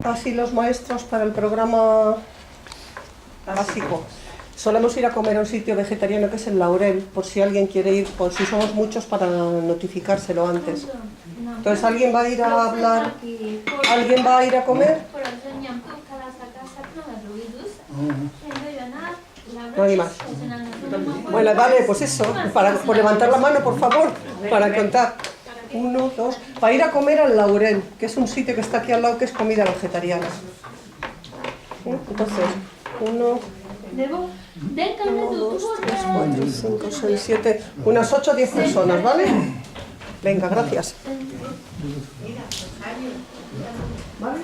Así los maestros para el programa básico. Solemos ir a comer a un sitio vegetariano que es el Laurel, por si alguien quiere ir, por si somos muchos, para notificárselo antes. Entonces, ¿alguien va a ir a hablar? ¿Alguien va a ir a comer? No hay más. Bueno, vale, pues eso, por levantar la mano, por favor, para contar. 1, 2, para ir a comer al Laurel, que es un sitio que está aquí al lado que es comida vegetariana. Entonces, 1, 2, 3, 4, 5, 6, 7, unas 8 o 10 personas, ¿vale? Venga, gracias. ¿Vale?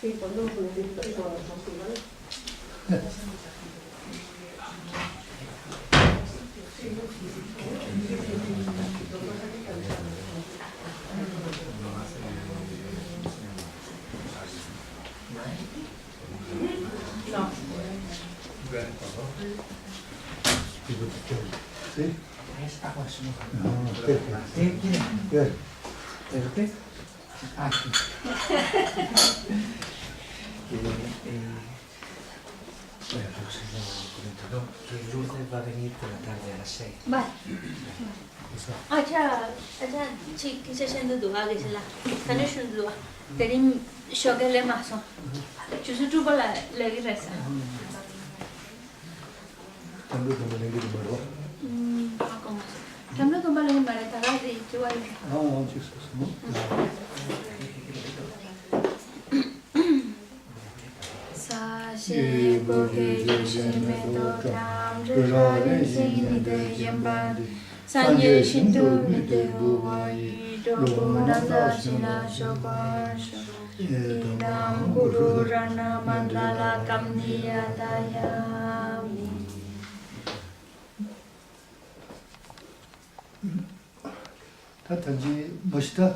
Sí, pues no lo necesito, ¿vale? No. ¿Sí? ¿Pero qué? Aquí. Bueno, se lo comento, ¿no? Que Lourdes va a venir por la tarde a las 6. Vale. 아자 기세sen도 도와계실라. 다니신도 대림 쇼겔레 마소. 주스 주발라 레기레사. también como le digo, ¿verdad? 아까 también 좀 발레 말했다가 이제 좋아요. Jesus, 사실 보게 주심에도 감사를 생기되 연반 산예 신도미대 우와이도 나다시나 쇼바쇼 이남 구루라나 만달라 감니야다야미 다 단지 멋있다.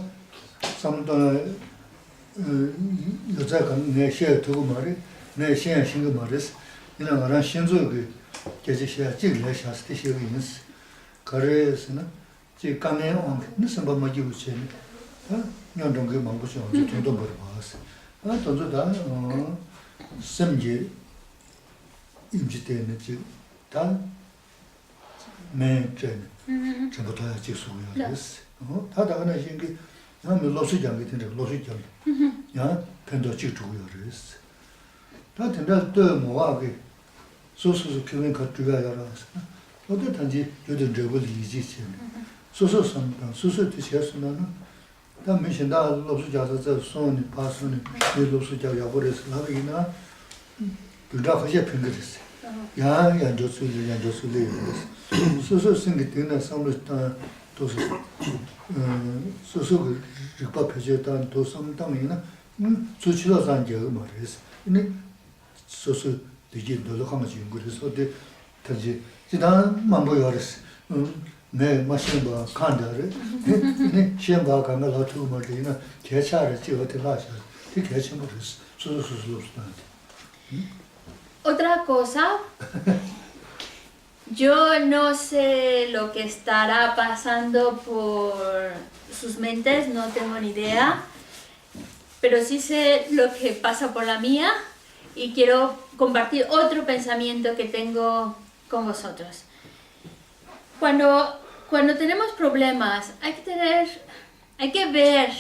삼도 여자가 내 시에 두고 말이 내 시에 신고 말했어. 이나 나랑 신조그 계제시야 찍을 샤스티 시에 있는스. 그래서는 지 강에 온 무슨 뭐 먹이 우체네. 년동게 망고시 어디 정도 벌어 봤어. 돈도다 심지 임지대는 지다 매전 전부 다 지수고요. 다다 하나 신기 나는 로스장이 되는데 로스장. 야, 편도 지주고요. 그랬어. 다 된다 또 뭐하게 소소소 교회 갖고야 알아서. 어디 단지 요즘 저걸 이지지. 소소선 소소 뜻이었으면은 다 미신다 로스자서 저 손이 파손이 로스자 야버려서 나기나 그다 하게 편거렸어. 야, 조수리. 소소 생기 때나 상로다 도서 소소 그 표시했던 도섬당이나 수치로 산게 말이었어. 근데 소소 되게 놀라운 거지. 그래서 어디 다시 지난 만보여랬어. 네, 마신 거 간다래. 네, 시험 봐 간다 라투 말이나 개차를 찍어대 라셔. 되게 개차 못했어. 소소소소. Otra cosa, yo no sé lo que estará pasando por sus mentes, no tengo ni idea, pero sí sé lo que pasa por la mía y quiero compartir otro pensamiento que tengo con vosotros. Cuando tenemos problemas, hay que ver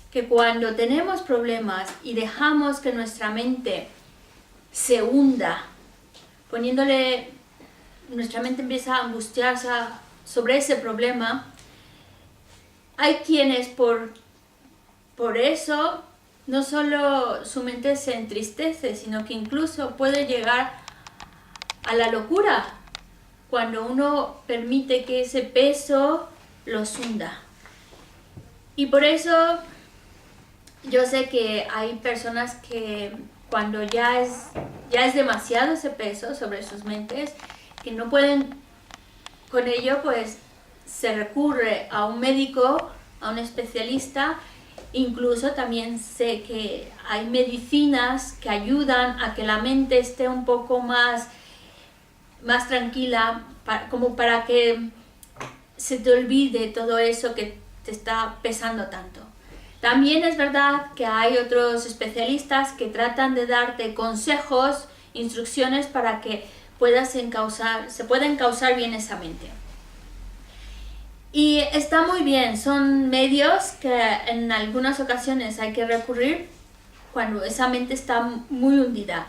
que cuando tenemos problemas y dejamos que nuestra mente se hunda, nuestra mente empieza a angustiarse sobre ese problema, hay quienes por eso no solo su mente se entristece, sino que incluso puede llegar a la locura cuando uno permite que ese peso los hunda. Y por eso yo sé que hay personas que cuando ya es demasiado ese peso sobre sus mentes, que no pueden con ello, pues se recurre a un médico, a un especialista. Incluso también sé que hay medicinas que ayudan a que la mente esté un poco más tranquila, como para que se te olvide todo eso que te está pesando tanto. También es verdad que hay otros especialistas que tratan de darte consejos, instrucciones para que se pueda encauzar bien esa mente. Y está muy bien, son medios que en algunas ocasiones hay que recurrir cuando esa mente está muy hundida.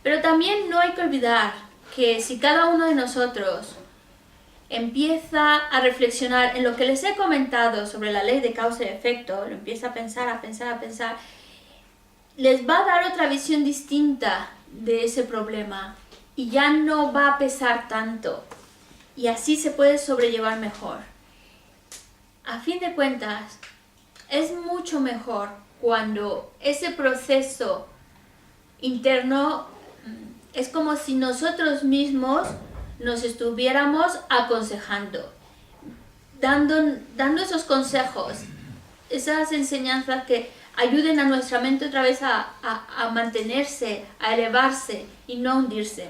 Pero también no hay que olvidar que si cada uno de nosotros empieza a reflexionar en lo que les he comentado sobre la ley de causa y efecto, lo empieza a pensar, les va a dar otra visión distinta de ese problema y ya no va a pesar tanto y así se puede sobrellevar mejor. A fin de cuentas, es mucho mejor cuando ese proceso interno es como si nosotros mismos nos estuviéramos aconsejando, dando esos consejos, esas enseñanzas que ayuden a nuestra mente otra vez a mantenerse, a elevarse y no hundirse.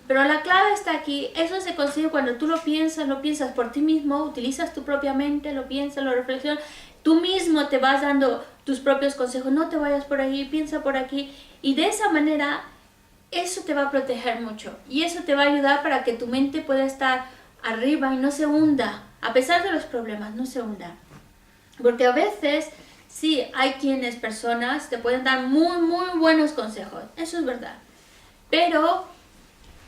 Pero la clave está aquí, eso se consigue cuando tú lo piensas por ti mismo, utilizas tu propia mente, lo piensas, lo reflexionas, tú mismo te vas dando tus propios consejos, no te vayas por ahí, piensa por aquí, y de esa manera eso te va a proteger mucho y eso te va a ayudar para que tu mente pueda estar arriba y no se hunda, a pesar de los problemas, no se hunda. Porque a veces, sí, hay personas te pueden dar muy, muy buenos consejos, eso es verdad. Pero,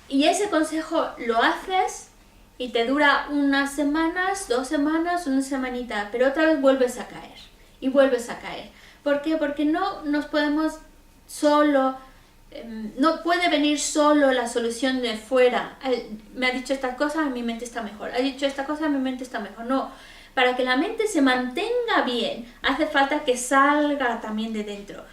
y ese consejo lo haces y te dura unas semanas, 2 semanas, una semanita, pero otra vez vuelves a caer y vuelves a caer. ¿Por qué? Porque no nos podemos no puede venir solo la solución de fuera. Me ha dicho estas cosas, mi mente está mejor. Ha dicho esta cosa, mi mente está mejor. No, para que la mente se mantenga bien, hace falta que salga también de dentro.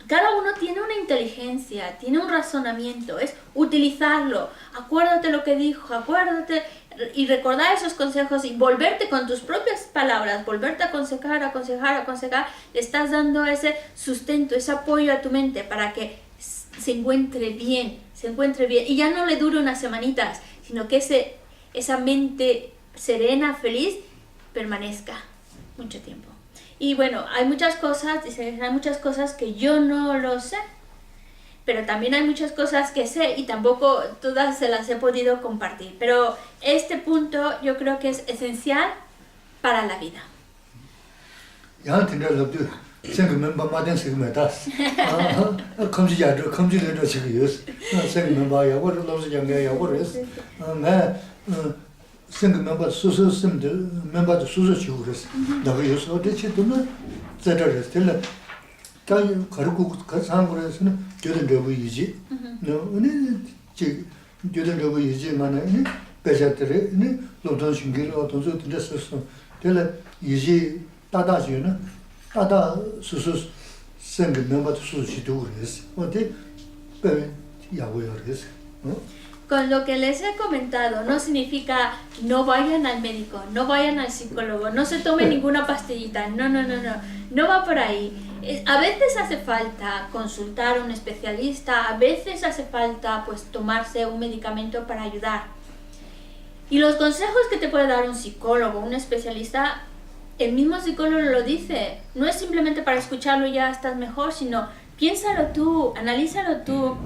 Cada uno tiene una inteligencia, tiene un razonamiento, es utilizarlo. Acuérdate lo que dijo, acuérdate y recordar esos consejos y volverte con tus propias palabras, volverte a aconsejar, le estás dando ese sustento, ese apoyo a tu mente para que se encuentre bien y ya no le dure unas semanitas, sino que esa mente serena, feliz, permanezca mucho tiempo. Y bueno, hay muchas cosas que yo no lo sé, pero también hay muchas cosas que sé y tampoco todas se las he podido compartir. Pero este punto yo creo que es esencial para la vida. Con lo que les he comentado no significa no vayan al médico, no vayan al psicólogo, no se tomen ninguna pastillita, no va por ahí. A veces hace falta consultar a un especialista, a veces hace falta pues tomarse un medicamento para ayudar. Y los consejos que te puede dar un psicólogo, un especialista, el mismo psicólogo lo dice, no es simplemente para escucharlo y ya estás mejor, sino piénsalo tú, analízalo tú.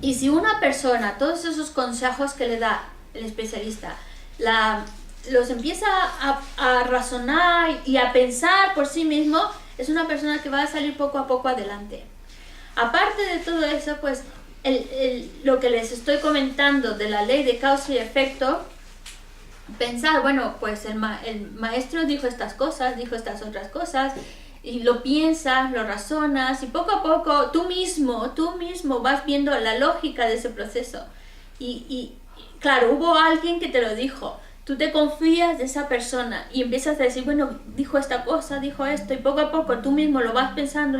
Y si una persona, todos esos consejos que le da el especialista, los empieza a razonar y a pensar por sí mismo, es una persona que va a salir poco a poco adelante. Aparte de todo eso, pues lo que les estoy comentando de la ley de causa y efecto, pensar, bueno, pues el maestro dijo estas cosas, dijo estas otras cosas, y lo piensas, lo razonas y poco a poco tú mismo vas viendo la lógica de ese proceso y claro, hubo alguien que te lo dijo, tú te confías de esa persona y empiezas a decir, bueno, dijo esta cosa, dijo esto y poco a poco tú mismo lo vas pensando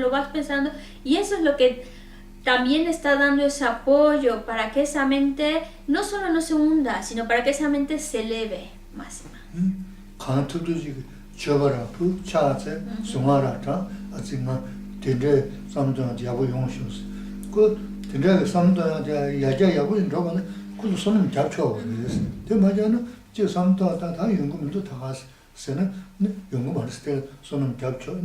y eso es lo que también está dando ese apoyo para que esa mente no solo no se hunda, sino para que esa mente se eleve más y más. Chobarapu, Chase, Sumarata, Azima, Tendre, Samdana, Yabu Yonshus. Good, Tendre, Samdana, Yajayabu, and Roman, could son capture this. The Majano, just some thought that I am going to Tagas, 세는 용어 말했을 때 손은 겹쳐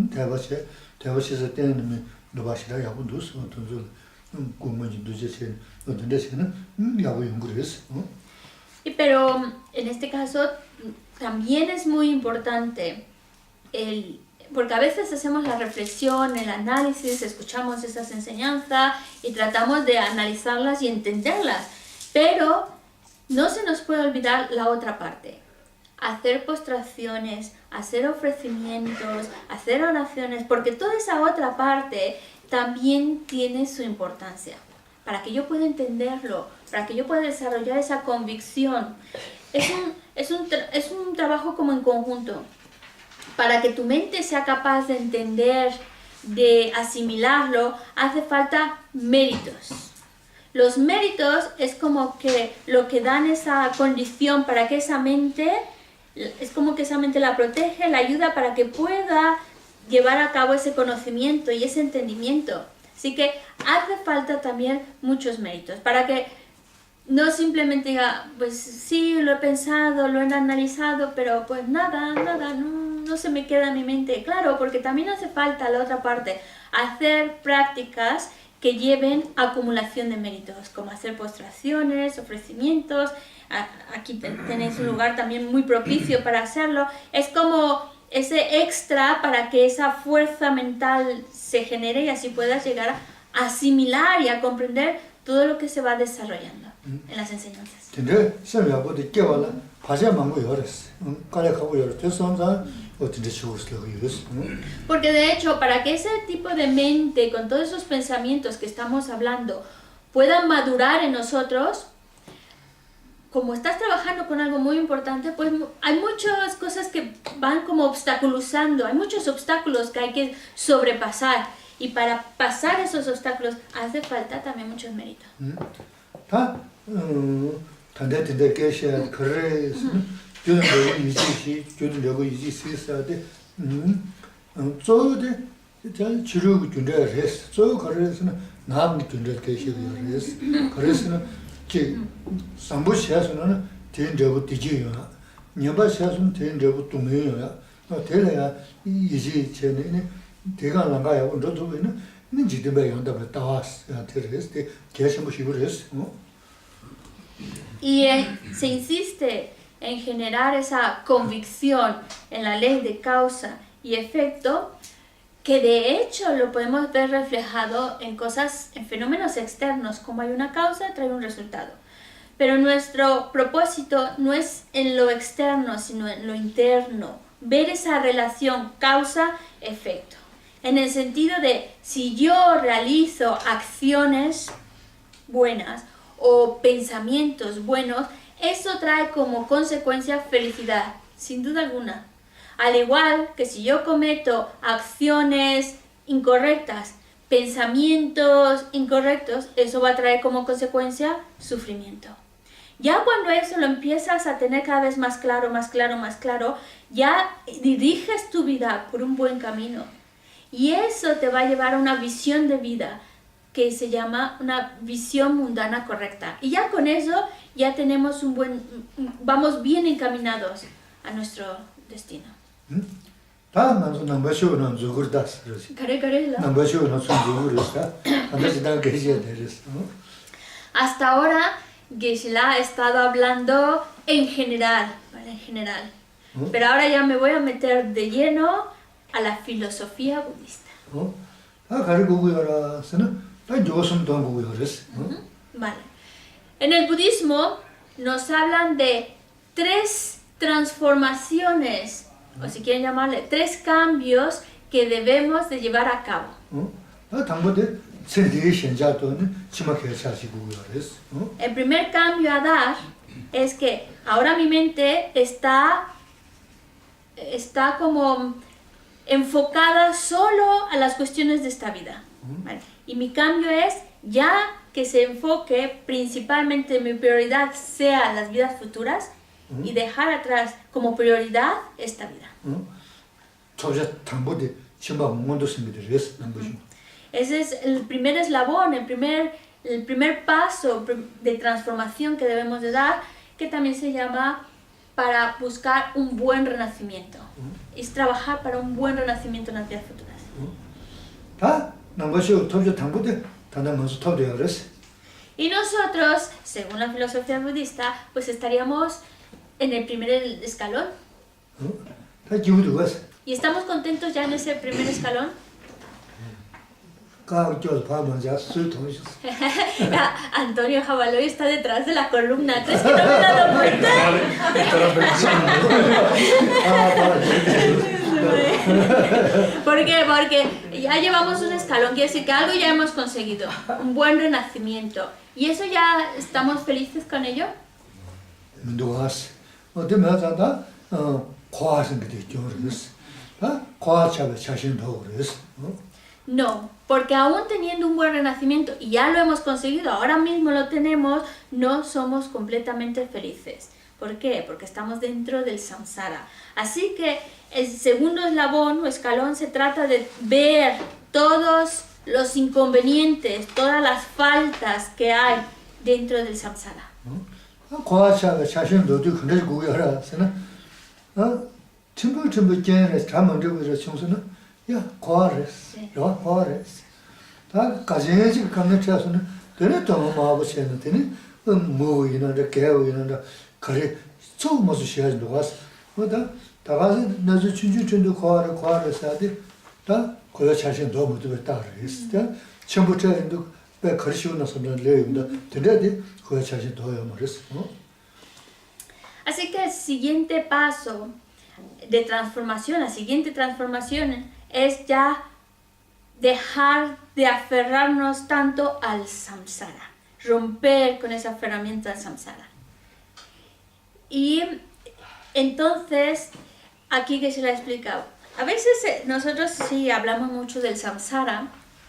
대화시에서 때는 노바시라 야구도 어떤서 꿈만지 두제세 어떤 데서는 야구 연구를 했어. Pero en este caso también es muy importante porque a veces hacemos la reflexión, el análisis, escuchamos esas enseñanzas y tratamos de analizarlas y entenderlas, pero no se nos puede olvidar la otra parte. Hacer postraciones, hacer ofrecimientos, hacer oraciones, porque toda esa otra parte también tiene su importancia. Para que yo pueda entenderlo, para que yo pueda desarrollar esa convicción. Es un trabajo como en conjunto. Para que tu mente sea capaz de entender, de asimilarlo, hace falta méritos. Los méritos es como que lo que dan esa condición para que esa mente, es como que esa mente la protege, la ayuda para que pueda llevar a cabo ese conocimiento y ese entendimiento. Así que hace falta también muchos méritos para que no simplemente diga, pues sí, lo he pensado, lo he analizado, pero pues nada, no se me queda en mi mente. Claro, porque también hace falta la otra parte, hacer prácticas que lleven a acumulación de méritos, como hacer postraciones, ofrecimientos. Aquí tenéis un lugar también muy propicio para hacerlo. Es como ese extra para que esa fuerza mental se genere y así puedas llegar a asimilar y a comprender todo lo que se va desarrollando en las enseñanzas. Porque de hecho, para que ese tipo de mente, con todos esos pensamientos que estamos hablando, puedan madurar en nosotros, como estás trabajando con algo muy importante, pues hay muchas cosas que van como obstaculizando, hay muchos obstáculos que hay que sobrepasar. Y para pasar esos obstáculos hace falta también muchos méritos. Y se insiste en generar esa convicción en la ley de causa y efecto, que de hecho lo podemos ver reflejado en cosas, en fenómenos externos, como hay una causa, trae un resultado. Pero nuestro propósito no es en lo externo, sino en lo interno, ver esa relación causa-efecto. En el sentido de, si yo realizo acciones buenas o pensamientos buenos, eso trae como consecuencia felicidad, sin duda alguna. Al igual que si yo cometo acciones incorrectas, pensamientos incorrectos, eso va a traer como consecuencia sufrimiento. Ya cuando eso lo empiezas a tener cada vez más claro, ya diriges tu vida por un buen camino. Y eso te va a llevar a una visión de vida que se llama una visión mundana correcta. Y ya con eso ya tenemos vamos bien encaminados a nuestro destino. Hasta ahora Geshe-la ha estado hablando en general, ¿vale? En general. Pero ahora ya me voy a meter de lleno a la filosofía budista. Vale. En el budismo nos hablan de 3 transformaciones, o si quieren llamarle 3 cambios que debemos de llevar a cabo. El primer cambio a dar es que ahora mi mente está como enfocada solo a las cuestiones de esta vida. ¿Vale? Y mi cambio es ya que se enfoque principalmente, mi prioridad sea las vidas futuras y dejar atrás como prioridad esta vida. Ese es el primer eslabón, el primer paso de transformación que debemos de dar, que también se llama para buscar un buen renacimiento. Es trabajar para un buen renacimiento en las vidas futuras. 다 남것이 톱주 당부대 단단 것을 톱되어 그랬어. Y nosotros, según la filosofía budista, pues estaríamos en el primer escalón. 다 기우도 그랬어. Y estamos contentos ya en ese primer escalón. 가격을 봐보자 술 통해서. Antonio Jabaloy está detrás de la columna. ¿Crees que no me he dado cuenta? ¿Por qué? Porque ya llevamos un escalón, quiere decir que algo ya hemos conseguido, un buen renacimiento. ¿Y eso ya estamos felices con ello? 누가스 어때면 자다 과하신 게 되죠 그랬어. 다 과하차가 자신도 그랬어. No, porque aún teniendo un buen renacimiento, y ya lo hemos conseguido, ahora mismo lo tenemos, no somos completamente felices. ¿Por qué? Porque estamos dentro del samsara. Así que el segundo eslabón o escalón se trata de ver todos los inconvenientes, todas las faltas que hay dentro del samsara. 과하차가 자신도 근데 그거 알아서는 첨부 전에 잠을 자고 이래 청소는 야 과하랬어. 야 과하랬어. 다 가정에서 가면 차서는 되네 또 마음을 되네 뭐 이런데 개고 이런데 그래 처음 무슨 시간이 누가서 뭐다 다가서 나저 춘주춘도 과하를 사대 다 거기 자신 너무 못했다 그랬어. 첨부터도 배 거시고 나서는 레임도 되는데 거기 자신 더요 말했어. Así que el siguiente paso de transformación, la siguiente transformación es ya dejar de aferrarnos tanto al samsara, romper con ese aferramiento al samsara. Y entonces, aquí que se lo he explicado, a veces nosotros sí hablamos mucho del samsara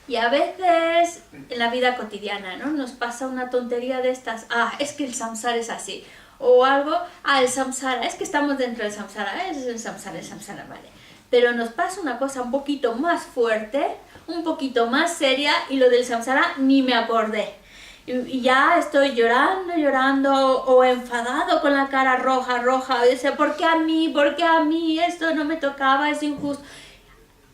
y a veces en la vida cotidiana, ¿no? Nos pasa una tontería de estas, es que el samsara es así, o algo, el samsara, es que estamos dentro del samsara, es el samsara, vale. Pero nos pasa una cosa un poquito más fuerte, un poquito más seria, y lo del samsara ni me acordé. Y ya estoy llorando, o enfadado con la cara roja, y dice, ¿por qué a mí? Esto no me tocaba, es injusto.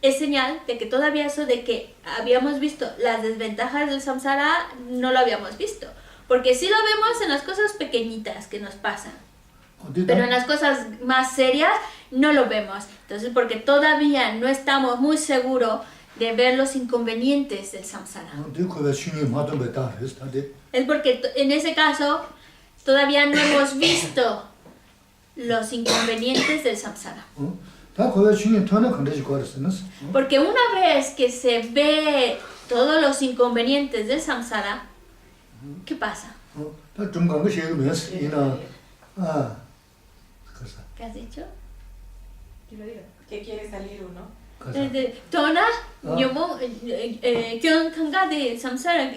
Es señal de que todavía eso de que habíamos visto las desventajas del samsara, no lo habíamos visto. Porque sí lo vemos en las cosas pequeñitas que nos pasan. Pero en las cosas más serias no lo vemos. Entonces, porque todavía no estamos muy seguros de ver los inconvenientes del samsara. Es porque en ese caso todavía no hemos visto los inconvenientes del samsara. Porque una vez que se ve todos los inconvenientes del samsara, ¿qué pasa? ¿Qué has dicho? ¿Qué quiere salir uno? Tona, yomo, kyon kanga de samsara,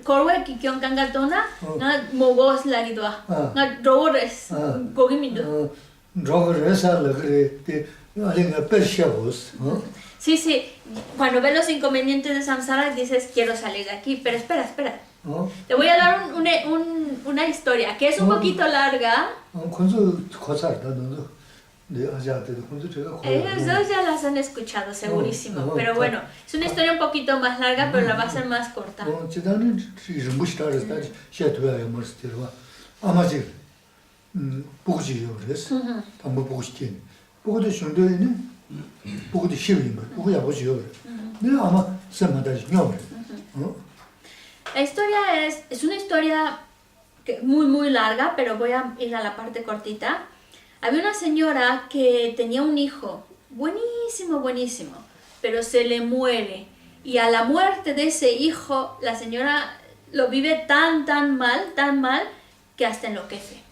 korwe ki kyon kanga tona, na mogos lagi doa, na rores, kogimido. Sí, cuando ves los inconvenientes de samsara dices quiero salir de aquí, pero espera. Te voy a dar una historia que es un poquito larga. Ellos dos ya las han escuchado segurísimo, pero bueno, es una historia un poquito más larga, pero la va a ser más corta. La historia es una historia muy larga, pero voy a ir a la parte cortita. Había una señora que tenía un hijo buenísimo, pero se le muere. Y a la muerte de ese hijo, la señora lo vive tan mal, que hasta enloquece.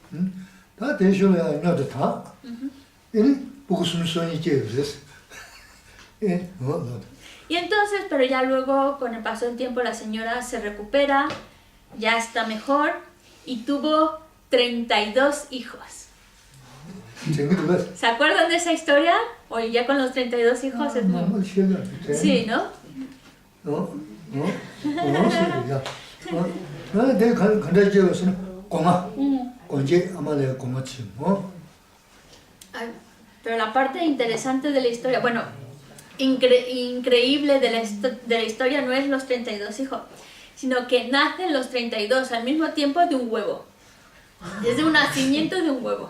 Y entonces, pero ya luego, con el paso del tiempo, la señora se recupera, ya está mejor, y tuvo 32 hijos. ¿Se acuerdan de esa historia? Oye, ya con los 32 hijos es muy... Sí, ¿no? pero la parte interesante de la historia, bueno, increíble de la historia no es los 32 hijos, sino que nacen los 32 al mismo tiempo de un huevo. Desde un nacimiento de un huevo.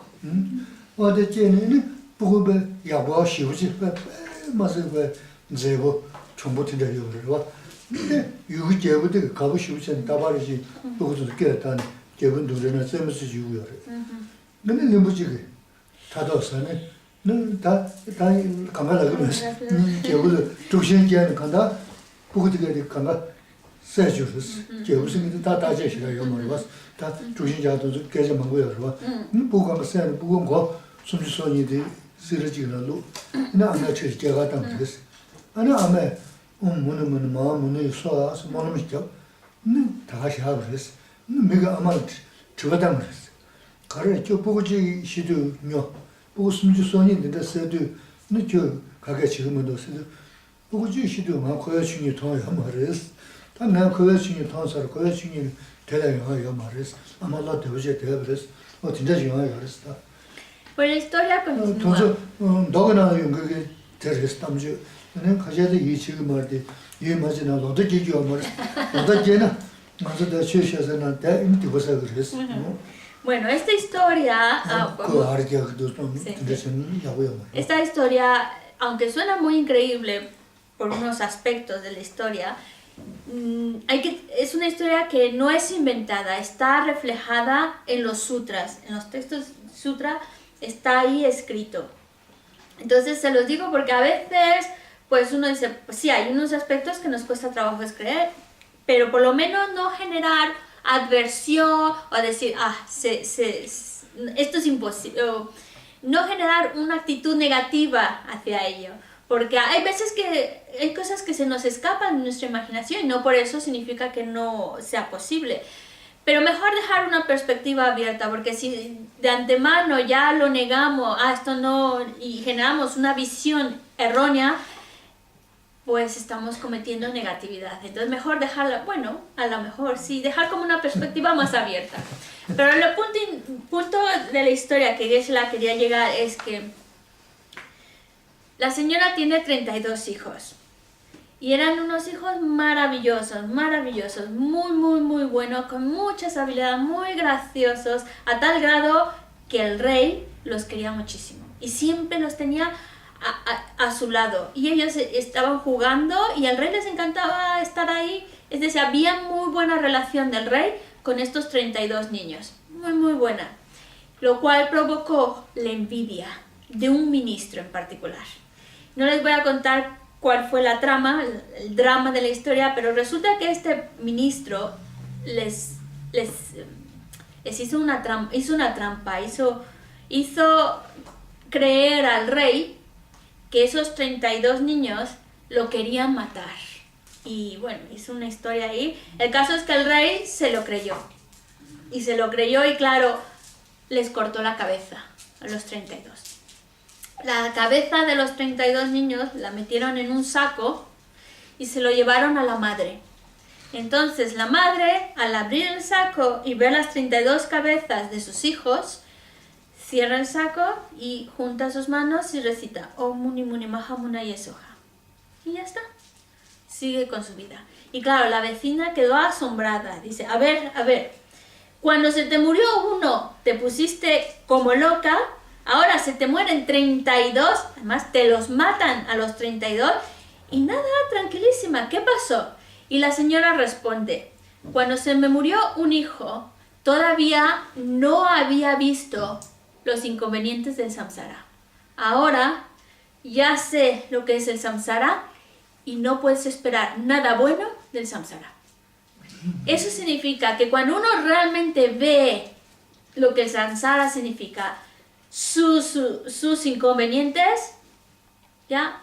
Pues la historia continúa. Bueno, esta historia, esta historia, aunque suena muy increíble por unos aspectos de la historia, es una historia que no es inventada, está reflejada en los sutras, en los textos sutra está ahí escrito. Entonces se los digo porque a veces pues uno dice, pues sí, hay unos aspectos que nos cuesta trabajo creer, pero por lo menos no generar adversión o decir, esto es imposible, o no generar una actitud negativa hacia ello. Porque hay veces que hay cosas que se nos escapan de nuestra imaginación y no por eso significa que no sea posible. Pero mejor dejar una perspectiva abierta, porque si de antemano ya lo negamos, esto no, y generamos una visión errónea, pues estamos cometiendo negatividad. Entonces mejor dejarla, bueno, a lo mejor sí, dejar como una perspectiva más abierta. Pero el punto de la historia que Geshe-la quería llegar es que la señora tiene 32 hijos. Y eran unos hijos maravillosos, maravillosos, muy, muy, muy buenos, con muchas habilidades, muy graciosos, a tal grado que el rey los quería muchísimo. Y siempre los tenía a su lado. Y ellos estaban jugando y al rey les encantaba estar ahí. Es decir, había muy buena relación del rey con estos 32 niños. Muy, muy buena. Lo cual provocó la envidia de un ministro en particular. No les voy a contar cuál fue la trama, el drama de la historia, pero resulta que este ministro les hizo una trampa, hizo creer al rey que esos 32 niños lo querían matar. Y bueno, hizo una historia ahí. El caso es que el rey se lo creyó. Y se lo creyó y claro, les cortó la cabeza a los 32. La cabeza de los 32 niños la metieron en un saco y se lo llevaron a la madre. Entonces la madre, al abrir el saco y ver las 32 cabezas de sus hijos, cierra el saco y junta sus manos y recita Om Muni Muni Maha Muna Yesoha. Y ya está. Sigue con su vida. Y claro, la vecina quedó asombrada. Dice, a ver, cuando se te murió uno, te pusiste como loca. Ahora se te mueren 32, además te los matan a los 32 y nada, tranquilísima, ¿qué pasó? Y la señora responde, cuando se me murió un hijo, todavía no había visto los inconvenientes del samsara. Ahora ya sé lo que es el samsara y no puedes esperar nada bueno del samsara. Eso significa que cuando uno realmente ve lo que el samsara significa, sus inconvenientes, ya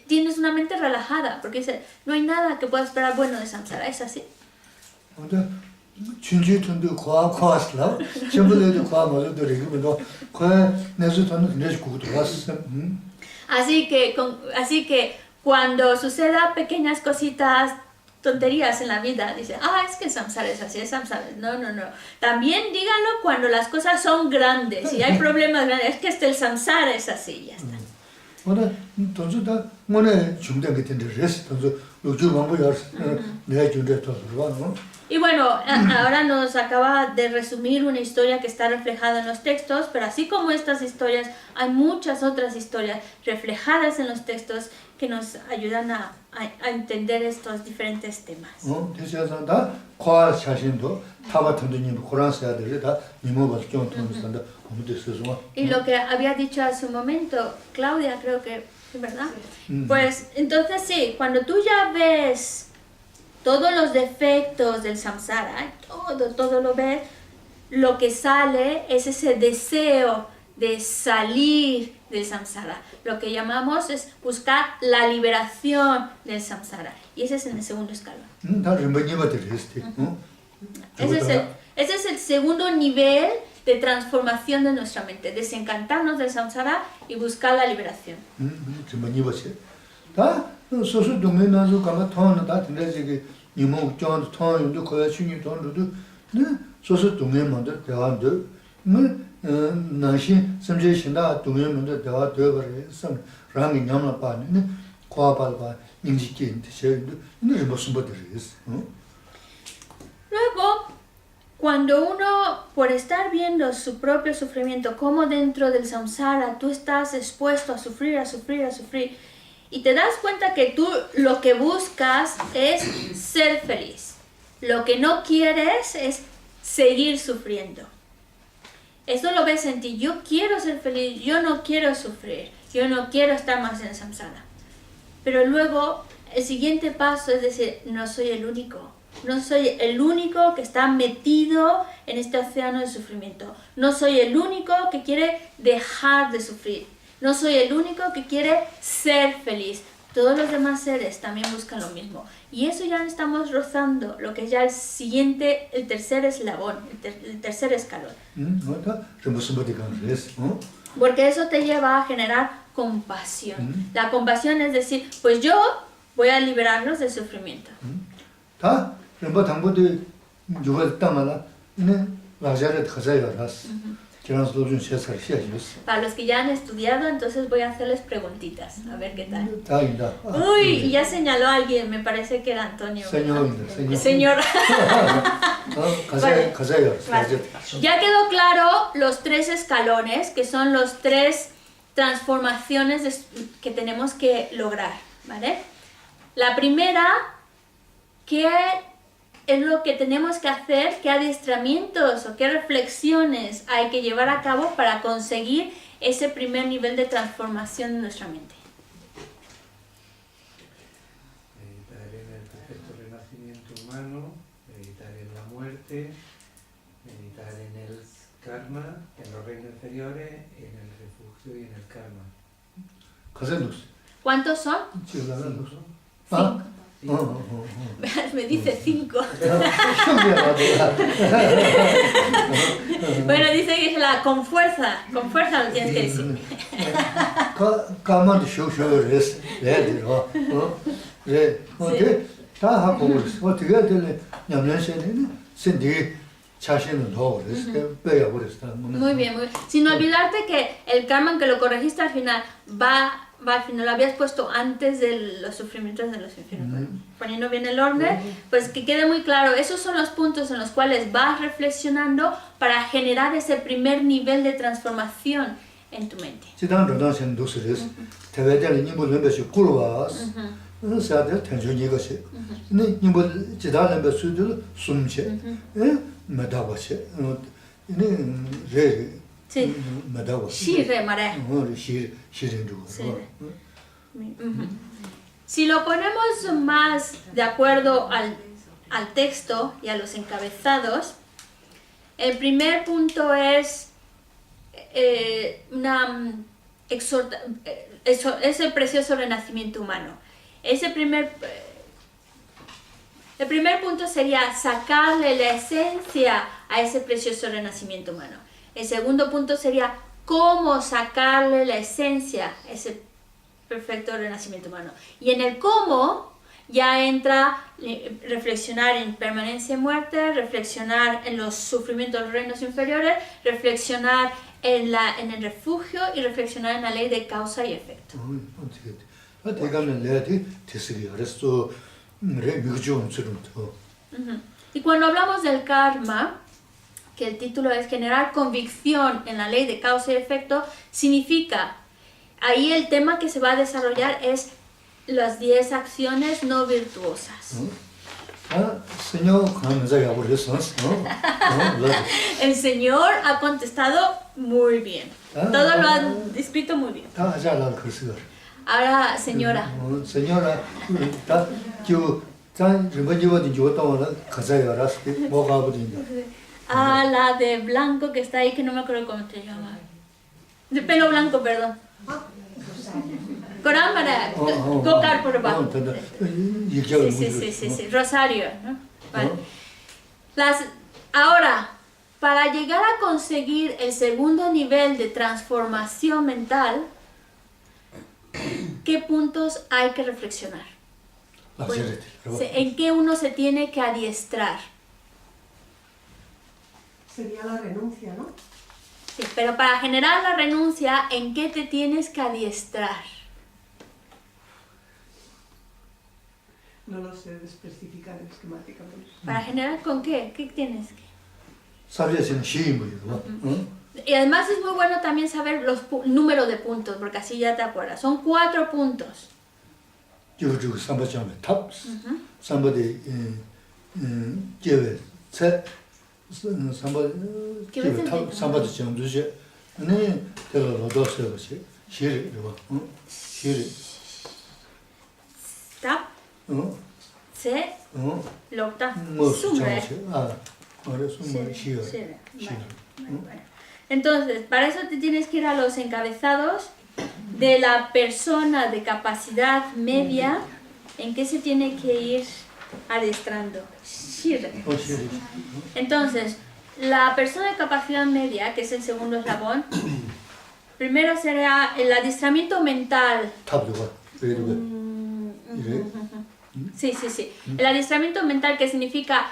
tienes una mente relajada, porque dice, no hay nada que pueda esperar bueno de samsara, es así. Así que cuando suceda pequeñas cositas tonterías en la vida. Dice, es que el samsara es así, el samsara. No. También díganlo cuando las cosas son grandes y hay problemas grandes. Es que el samsara es así, ya está. 오늘 돈주다 오늘 중대 같은 데 레스 돈주 요즘 뭐야 내가 중대 더 들어와. Y bueno, ahora nos acaba de resumir una historia que está reflejada en los textos, pero así como estas historias, hay muchas otras historias reflejadas en los textos que nos ayudan a entender estos diferentes temas. 대체서 다 과학 자신도 타바튼님 코란 써야 되다. 니모가 좀 통한다. 아무도 쓰서. Y lo que había dicho hace un momento, Claudia, creo que, ¿verdad? Pues entonces sí, cuando tú ya ves todos los defectos del samsara, todo lo ves, lo que sale es ese deseo de salir del samsara. Lo que llamamos es buscar la liberación del samsara. Y ese es en el segundo escalón. Ese es el segundo nivel de transformación de nuestra mente. Desencantarnos del samsara y buscar la liberación. 이모 전 통도 거야 신이 돈도 네 소소 동해만도 대화도 나시 섬제신다 동해만도 대화 되어버려 섬 랑이 냠나 빠네 과발바 인지기인데 저도 네 무슨 버들이스 Luego, cuando uno, por estar viendo su propio sufrimiento, como dentro del samsara tú estás expuesto a sufrir, y te das cuenta que tú lo que buscas es ser feliz. Lo que no quieres es seguir sufriendo. Eso lo ves en ti. Yo quiero ser feliz, yo no quiero sufrir, yo no quiero estar más en el samsara. Pero luego el siguiente paso es decir, no soy el único. No soy el único que está metido en este océano de sufrimiento. No soy el único que quiere dejar de sufrir. No soy el único que quiere ser feliz. Todos los demás seres también buscan lo mismo. Y eso ya estamos rozando lo que es ya el tercer eslabón, el tercer escalón. Porque eso te lleva a generar compasión. La compasión es decir, pues yo voy a liberarlos del sufrimiento. Para los que ya han estudiado, entonces voy a hacerles preguntitas, a ver qué tal. Uy, y ya señaló a alguien, me parece que era Antonio. Señor. Vale. Ya quedó claro los tres escalones, que son los tres transformaciones que tenemos que lograr, ¿vale? La primera, ¿qué es lo que tenemos que hacer? ¿Qué adiestramientos o qué reflexiones hay que llevar a cabo para conseguir ese primer nivel de transformación de nuestra mente? Meditar en el perfecto renacimiento humano, meditar en la muerte, meditar en el karma, en los reinos inferiores, en el refugio y en el karma. ¿Cuántos son? 5. Me dice 5. Bueno, dice que con fuerza lo tienes que decir. Muy bien, muy bien. Sin olvidarte que el karma, que lo corregiste al final, va al final, lo habías puesto antes de los sufrimientos de los infiernos. Poniendo bien el orden, pues que quede muy claro, esos son los puntos en los cuales vas reflexionando para generar ese primer nivel de transformación en tu mente. Sí. Shire, mare. Si lo ponemos más de acuerdo al texto y a los encabezados, el primer punto es es el precioso renacimiento humano. El primer punto sería sacarle la esencia a ese precioso renacimiento humano. El segundo punto sería cómo sacarle la esencia a ese perfecto renacimiento humano. Y en el cómo ya entra reflexionar en permanencia y muerte, reflexionar en los sufrimientos de los reinos inferiores, reflexionar en el refugio y reflexionar en la ley de causa y efecto. Y cuando hablamos del karma, que el título es generar convicción en la ley de causa y efecto, significa, ahí el tema que se va a desarrollar es las 10 acciones no virtuosas. El Señor ha contestado muy bien. Todo lo ha descrito muy bien. Ahora, señora. Ah, la de blanco que está ahí, que no me acuerdo cómo te llama. De pelo blanco, perdón. Corámbara, tocar por abajo. Sí, Rosario, ¿no? Vale. Ahora, para llegar a conseguir el segundo nivel de transformación mental, ¿qué puntos hay que reflexionar? Bueno, ¿en qué uno se tiene que adiestrar? Sería la renuncia, ¿no? Sí, pero para generar la renuncia, ¿en qué te tienes que adiestrar? No lo sé especificar esquemáticamente. ¿Para generar con qué? ¿Qué tienes que? Y además es muy bueno también saber los números de puntos, porque así ya te acuerdas. Son 4 puntos. Tap, se, locta, sumre. Entonces, para eso te tienes que ir a los encabezados de la persona de capacidad media. ¿En qué se tiene que ir adiestrando? Entonces, la persona de capacidad media, que es el segundo eslabón, primero sería el adiestramiento mental. Sí. El adiestramiento mental, que significa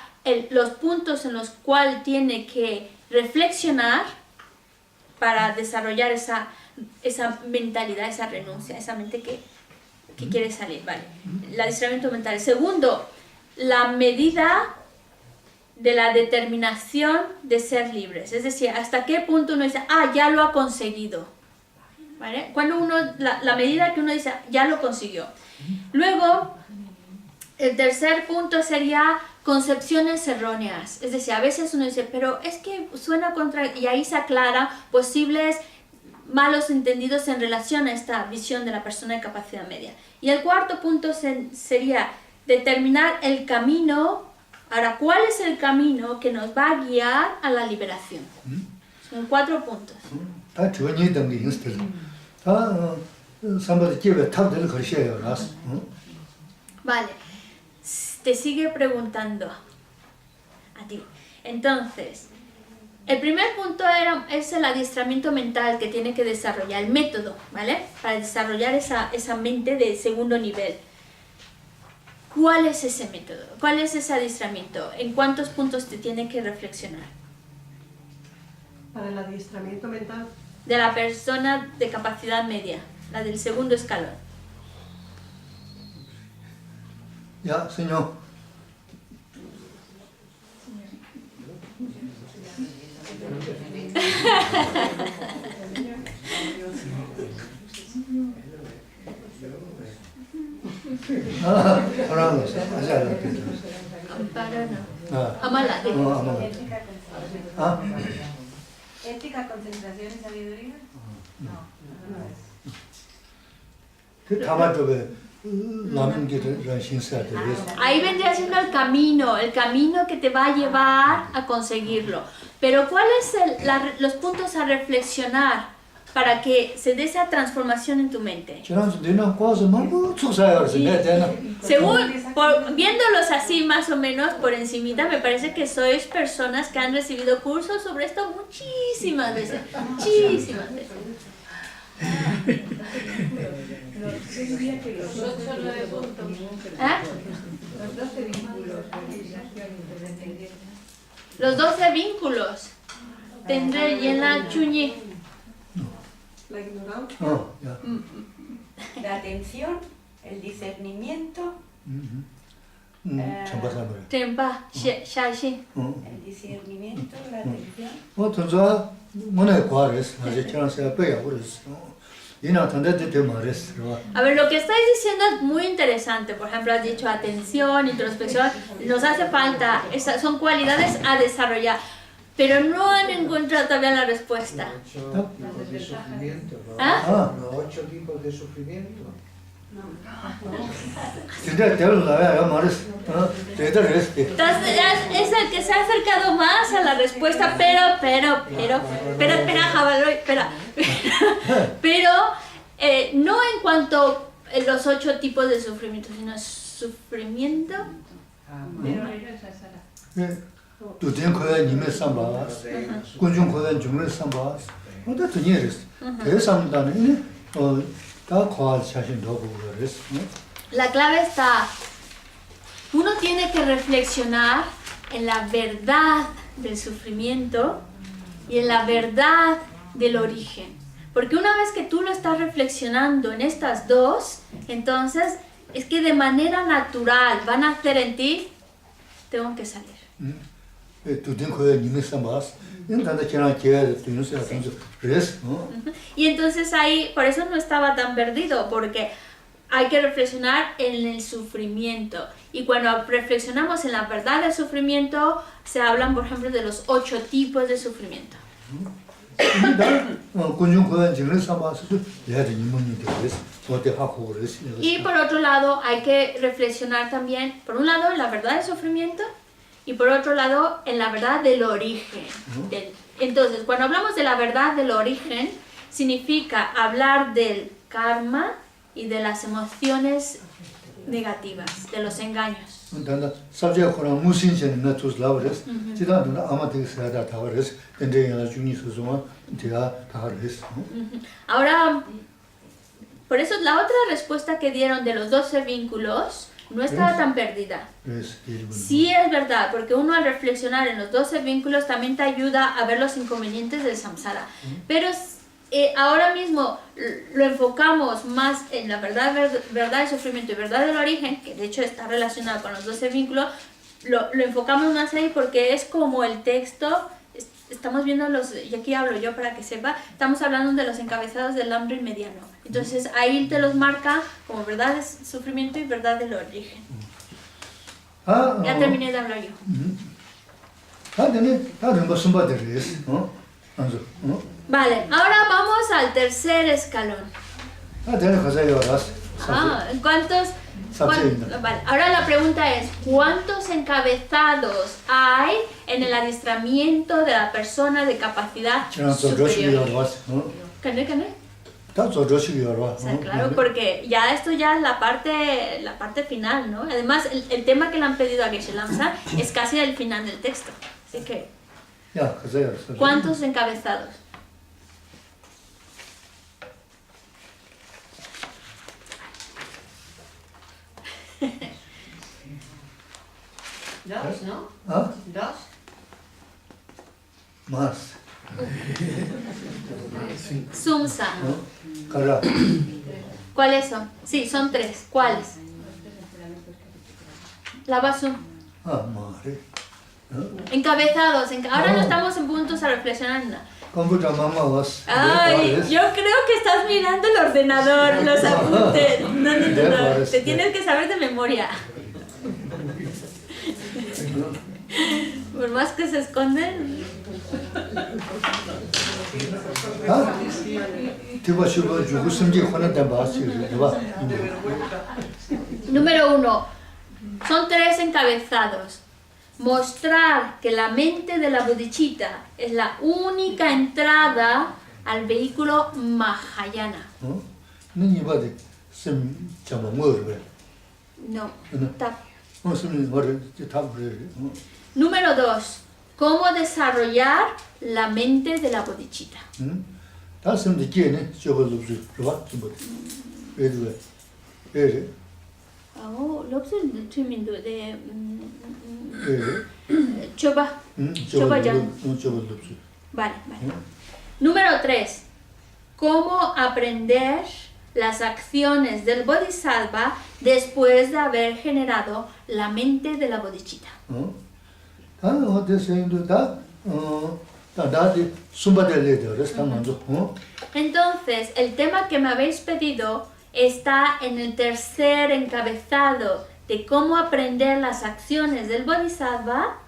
los puntos en los cuales tiene que reflexionar para desarrollar esa mentalidad, esa renuncia, esa mente que quiere salir, ¿vale? El adiestramiento mental. El segundo, la medida de la determinación de ser libres. Es decir, hasta qué punto uno dice, ya lo ha conseguido, ¿vale? Cuando la medida que uno dice, ya lo consiguió. Luego, el tercer punto sería concepciones erróneas. Es decir, a veces uno dice, pero es que suena contra... Y ahí se aclara posibles malos entendidos en relación a esta visión de la persona de capacidad media. Y el cuarto punto sería determinar el camino. Ahora, ¿cuál es el camino que nos va a guiar a la liberación? Son 4 puntos. Vale. Te sigue preguntando a ti. Entonces, el primer punto es el adiestramiento mental que tiene que desarrollar, el método, ¿vale? Para desarrollar esa mente de segundo nivel. ¿Cuál es ese método? ¿Cuál es ese adiestramiento? ¿En cuántos puntos te tiene que reflexionar? Para el adiestramiento mental. De la persona de capacidad media, la del segundo escalón. Ya, señor. ¿Ética, concentración y sabiduría? No. Ahí vendría siendo el camino que te va a llevar a conseguirlo. Pero ¿cuáles son los puntos a reflexionar para que se dé esa transformación en tu mente? Según, viéndolos así más o menos por encimita, me parece que sois personas que han recibido cursos sobre esto muchísimas veces. Los 8 o 9 puntos. ¿Eh? Los 12 vínculos. Los 12 vínculos. Tendré y en la chuñi. La ignorancia. 어, 야. La atención, el discernimiento, 정바사물. Tempa, shashi. el discernimiento, la atención. 던져 문에 과레스 아직 chance 빼야 그랬어. 이나 단대대 말했어. A ver, lo que estáis diciendo es muy interesante. Por ejemplo, has dicho atención, introspección. Nos hace falta, esas son cualidades a desarrollar. Pero no han encontrado todavía la respuesta. 8 tipos de sufrimiento, ¿no? ¿Ah? Los 8 tipos de sufrimiento. 진짜 대로 나야 말했어. 대대로 했어. Es el que se ha acercado más a la respuesta, espera, Jabaloy, espera. Pero no en cuanto a los 8 tipos de sufrimiento, sino sufrimiento. 또 denko야 님의 삼바. 군중코야 중의 삼바. 근데 드니르스. 대삼단에 다 과al 자신 더 보고 그랬어. La clave está, uno tiene que reflexionar en la verdad del sufrimiento y en la verdad del origen. Porque una vez que tú lo estás reflexionando en estas dos, entonces es que de manera natural van a hacer en ti, tengo que salir. 또 denko야 님의 삼바. 인단다 지나 계야 되는서 아주 그랬어. Y entonces ahí, por eso no estaba tan perdido, porque hay que reflexionar en el sufrimiento. Y cuando reflexionamos en la verdad del sufrimiento, se hablan, por ejemplo, de los 8 tipos de sufrimiento. 군중코야 중의 삼바서 내가 님문이 되었어. 어때 하고 그랬어. Y por otro lado, hay que reflexionar también, por un lado, en la verdad del sufrimiento y por otro lado, en la verdad del origen. Entonces, cuando hablamos de la verdad del origen, significa hablar del karma y de las emociones negativas, de los engaños. 단다 sab제코랑 무신전 나투스 라브레스. 지단도 아마데스야다 다버레스. 근데야 중이 소소마 제가 다버레스. Ahora, por eso la otra respuesta que dieron de los 12 vínculos no estaba tan perdida. Sí es verdad, porque uno al reflexionar en los 12 vínculos también te ayuda a ver los inconvenientes del samsara. Pero ahora mismo lo enfocamos más en la verdad del sufrimiento y verdad del origen, que de hecho está relacionado con los 12 vínculos, lo enfocamos más ahí porque es como el texto. Estamos viendo y aquí hablo yo para que sepa, estamos hablando de los encabezados del hambre mediano. Entonces ahí te los marca como verdad del sufrimiento y verdad del origen. Ya terminé de hablar yo. Vale, ahora vamos al tercer escalón. Vale, ahora la pregunta es, ¿cuántos encabezados hay en el adiestramiento de la persona de capacidad superior? ¿Qué? O sea, claro, porque ya esto ya es la parte final, ¿no? Además, el tema que le han pedido a Geshe Lamsa es casi el final del texto. Así que, ¿cuántos encabezados? Dos, ¿no? Dos. Más. Sumsa. Cara. ¿Cuáles son? Sí, son 3. ¿Cuáles? Lavasum. Madre. Encabezados. Ahora no estamos en puntos a reflexionar nada. Ay, yo creo que estás mirando el ordenador, los apuntes. No. Te tienes que saber de memoria. Por más que se esconden. Número 1. Son 3 encabezados. Mostrar que la mente de la bodhicitta es la única entrada al vehículo Mahayana. No. Número 2. ¿Cómo desarrollar la mente de la bodhicitta? 예. Oh, lobsun trimindu de 예. choba. 저거는 없어. Vale, vale. Número 3. ¿Cómo aprender las acciones del Bodhisattva después de haber generado la mente de la bodhicitta? Entonces, el tema que me habéis pedido está en el tercer encabezado de cómo aprender las acciones del Bodhisattva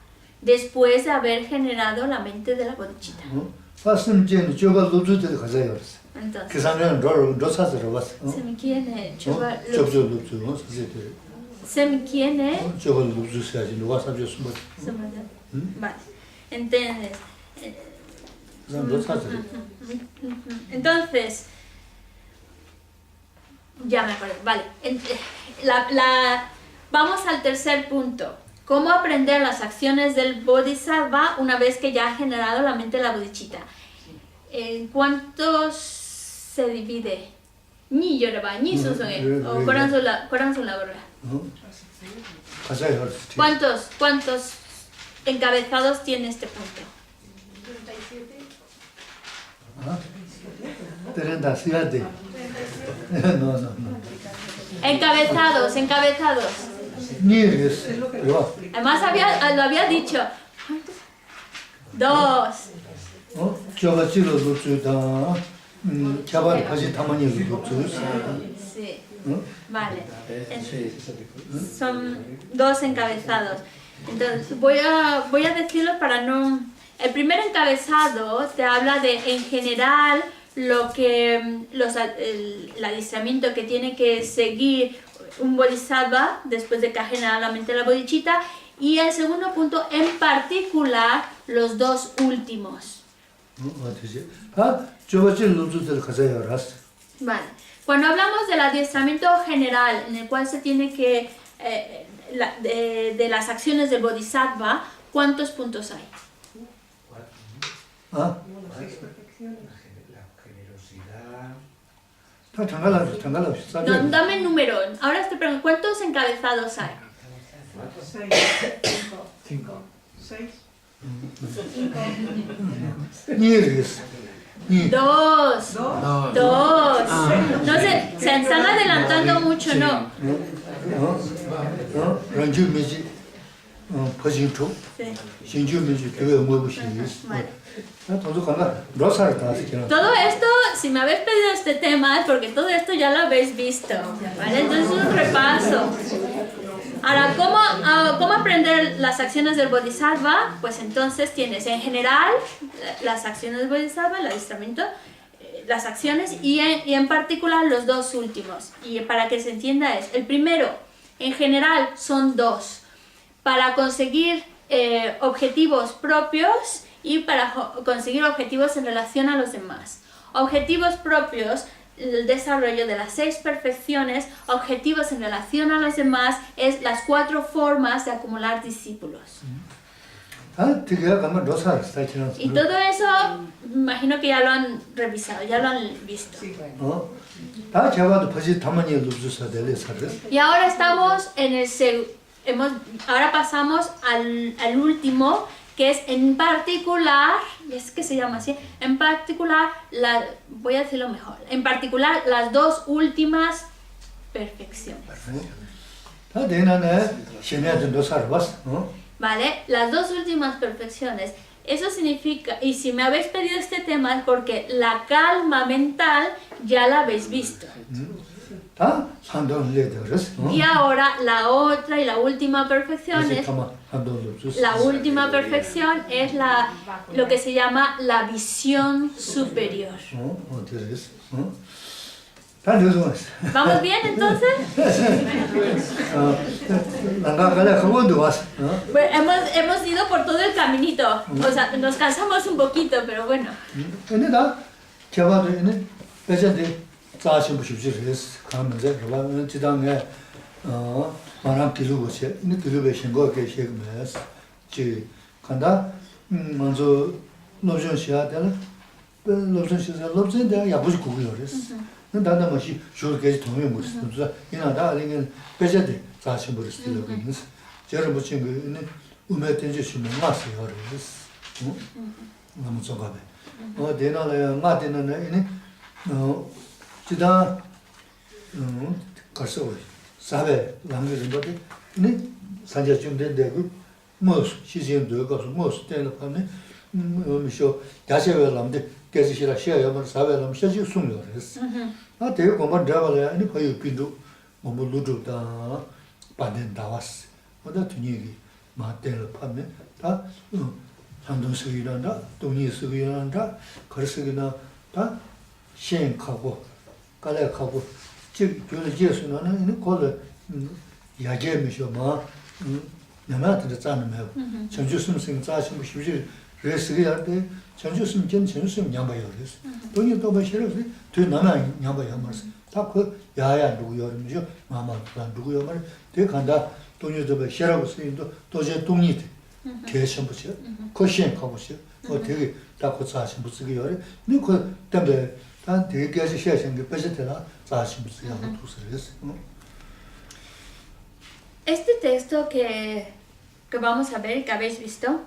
después de haber generado la mente de la bodhicitta. Entonces, se me quiere Vale. Entonces, ya me acuerdo. Vale. Vamos al tercer punto. ¿Cómo aprender las acciones del Bodhisattva una vez que ya ha generado la mente de la bodhicitta? ¿En cuántos se divide? Ni yoraba, ni susone, o coranzula, ¿verdad? ¿Cuántos encabezados tiene este punto? 37. No. Encabezados. Nieres. Además lo había dicho. 2. 저가지로 놓주다. 자발 가지 담아니 놓주. Sí. Vale. Son 2 encabezados. Entonces voy a decirlo para no. El primer encabezado te habla de en general lo que el adiestramiento que tiene que seguir un bodhisattva después de que ha generado la mente de la bodhicitta, y el segundo punto en particular los 2 últimos. Vale. Cuando hablamos del adiestramiento general en el cual se tiene que de las acciones del bodhisattva, ¿cuántos puntos hay? 4. La generosidad. No, dame el número. Ahora te pregunto, ¿cuántos encabezados hay? 5. 6. Nieres. 2. No se están adelantando mucho, ¿no? 런주미지 퍼진초. 신주미지 교회 모부시스. Todo esto, si me habéis pedido este tema, es porque todo esto ya lo habéis visto, ¿vale? Entonces un repaso. Ahora, ¿cómo aprender las acciones del Bodhisattva? Pues entonces tienes en general las acciones del Bodhisattva, el adiestramiento, las acciones y en particular los 2 últimos. Y para que se entienda es, el primero, en general son 2, para conseguir objetivos propios y para conseguir objetivos en relación a los demás. Objetivos propios, el desarrollo de las 6 perfecciones. Objetivos en relación a los demás es las 4 formas de acumular discípulos. Y todo eso, imagino que ya lo han revisado, ya lo han visto. Y ahora estamos en el ahora pasamos al último, que es en particular, es que se llama así, en particular, voy a decirlo mejor, en particular las 2 últimas perfecciones. Vale, las 2 últimas perfecciones. Eso significa, y si me habéis pedido este tema es porque la calma mental ya la habéis visto. Y ahora la otra y la última perfección es, la última perfección es lo que se llama la visión superior. ¿Vamos bien entonces? Bueno, hemos ido por todo el caminito, o sea, nos cansamos un poquito, pero bueno. nada más yo que tomé mucho, entonces nada alguien pese za chimbo estilo que 저런 뭐 지금 우메 던지시면 맞어요. 그래서 너무 좋아해. 대나라야 맞대는 지다 가서 사회 남겨진 거지. 산자 좀 된다고 뭐 시즌도 가서 뭐 때는 밤에 뭐쇼 다시를 남데 계시라 시야야만 사회람 시지 숨려 그랬어. 되게 공부 잡아야 아니 거의 빈도 뭐 루도다 받는 나왔어. 어다 뒤니기 맞대를 파면 다 상동수이란다 동의수이란다 거기서기나 다 시행하고 깔래하고 즉 교제수는 이는 걸 야제미셔 뭐 나마한테 짜는 전주숨생 짜신 거 쉽지 레스리한테 전주숨 전주숨 양바요 그래서 돈이 또 버시려서 되 나나 양바요 말서 다그 야야 누구요 그러죠 마마가 누구요 말 되게 간다 돈이도 버시라고 쓰인도 도저 돈이 계신 거죠 거시엔 가보시오 되게 다 고차하신 분이요 그 때문에 단 되게 시행한 게 빠졌더라 짜신 분이 하고 두서랬어. Este texto que vamos a ver, que habéis visto,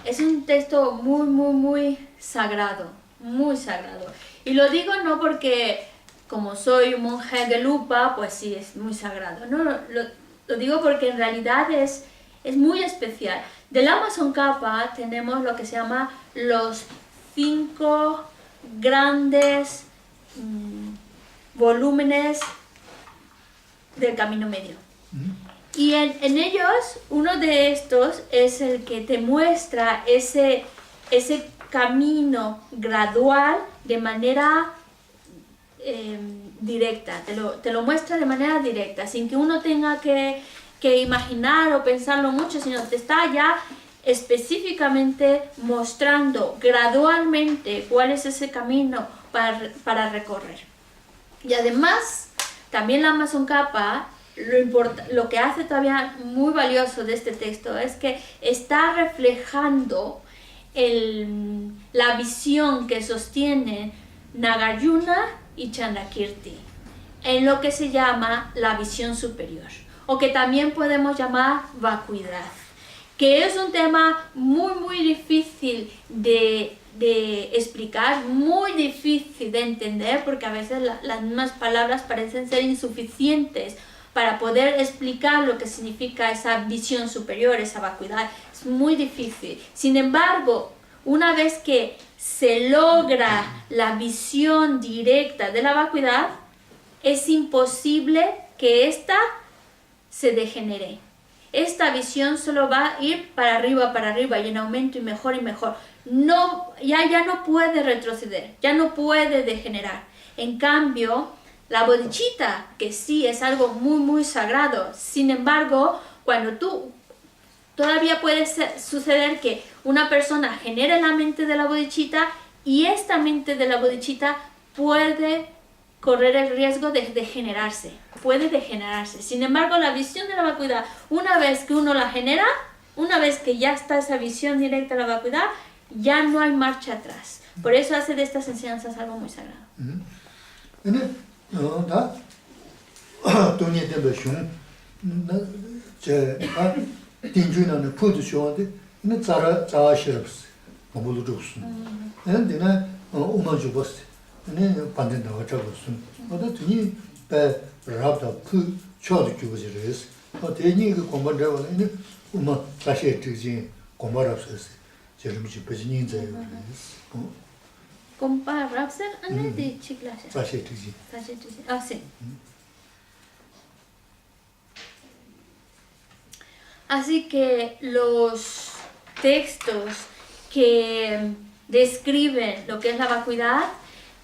es un texto muy sagrado, muy sagrado. Y lo digo no porque, como soy un monje de Lupa, pues sí, es muy sagrado. No, lo digo porque en realidad es muy especial. Del Amazon Kappa tenemos lo que se llama los 5 grandes volúmenes del Camino Medio. Y en ellos, uno de estos es el que te muestra ese camino gradual de manera directa, te lo muestra de manera directa, sin que uno tenga que imaginar o pensarlo mucho, sino te está ya específicamente mostrando gradualmente cuál es ese camino para recorrer. Y además, también la Amazon Kappa, lo que hace todavía muy valioso de este texto es que está reflejando la visión que sostiene Nagarjuna y Chandrakirti en lo que se llama la visión superior, o que también podemos llamar vacuidad, que es un tema muy difícil de explicar, muy difícil de entender, porque a veces las mismas palabras parecen ser insuficientes para poder explicar lo que significa esa visión superior, esa vacuidad. Es muy difícil. Sin embargo, una vez que se logra la visión directa de la vacuidad, es imposible que ésta se degenere. Esta visión solo va a ir para arriba y en aumento y mejor. No, ya no puede retroceder, ya no puede degenerar. En cambio, la bodhicitta, que sí es algo muy sagrado, sin embargo, cuando todavía puede suceder que una persona genere la mente de la bodhicitta y esta mente de la bodhicitta puede correr el riesgo de degenerarse, puede degenerarse. Sin embargo, la visión de la vacuidad, una vez que uno la genera, una vez que ya está esa visión directa de la vacuidad, ya no hay marcha atrás. Por eso hace de estas enseñanzas algo muy sagrado. 다 돈이 되면 제 딘주는 푸드 쇼인데 이 자아시럽스 뭐도 좋스 근데나 오마주 버스 네 반대다 가져갔어 어디 돈이 배 라브다 그 초도 주거지레스 대니 그 공부를 하는 오마 다시 되지 공부를 했어 제가 무슨 배진인자예요 Compararse de chiclas. Ah, sí. Así que los textos que describen lo que es la vacuidad,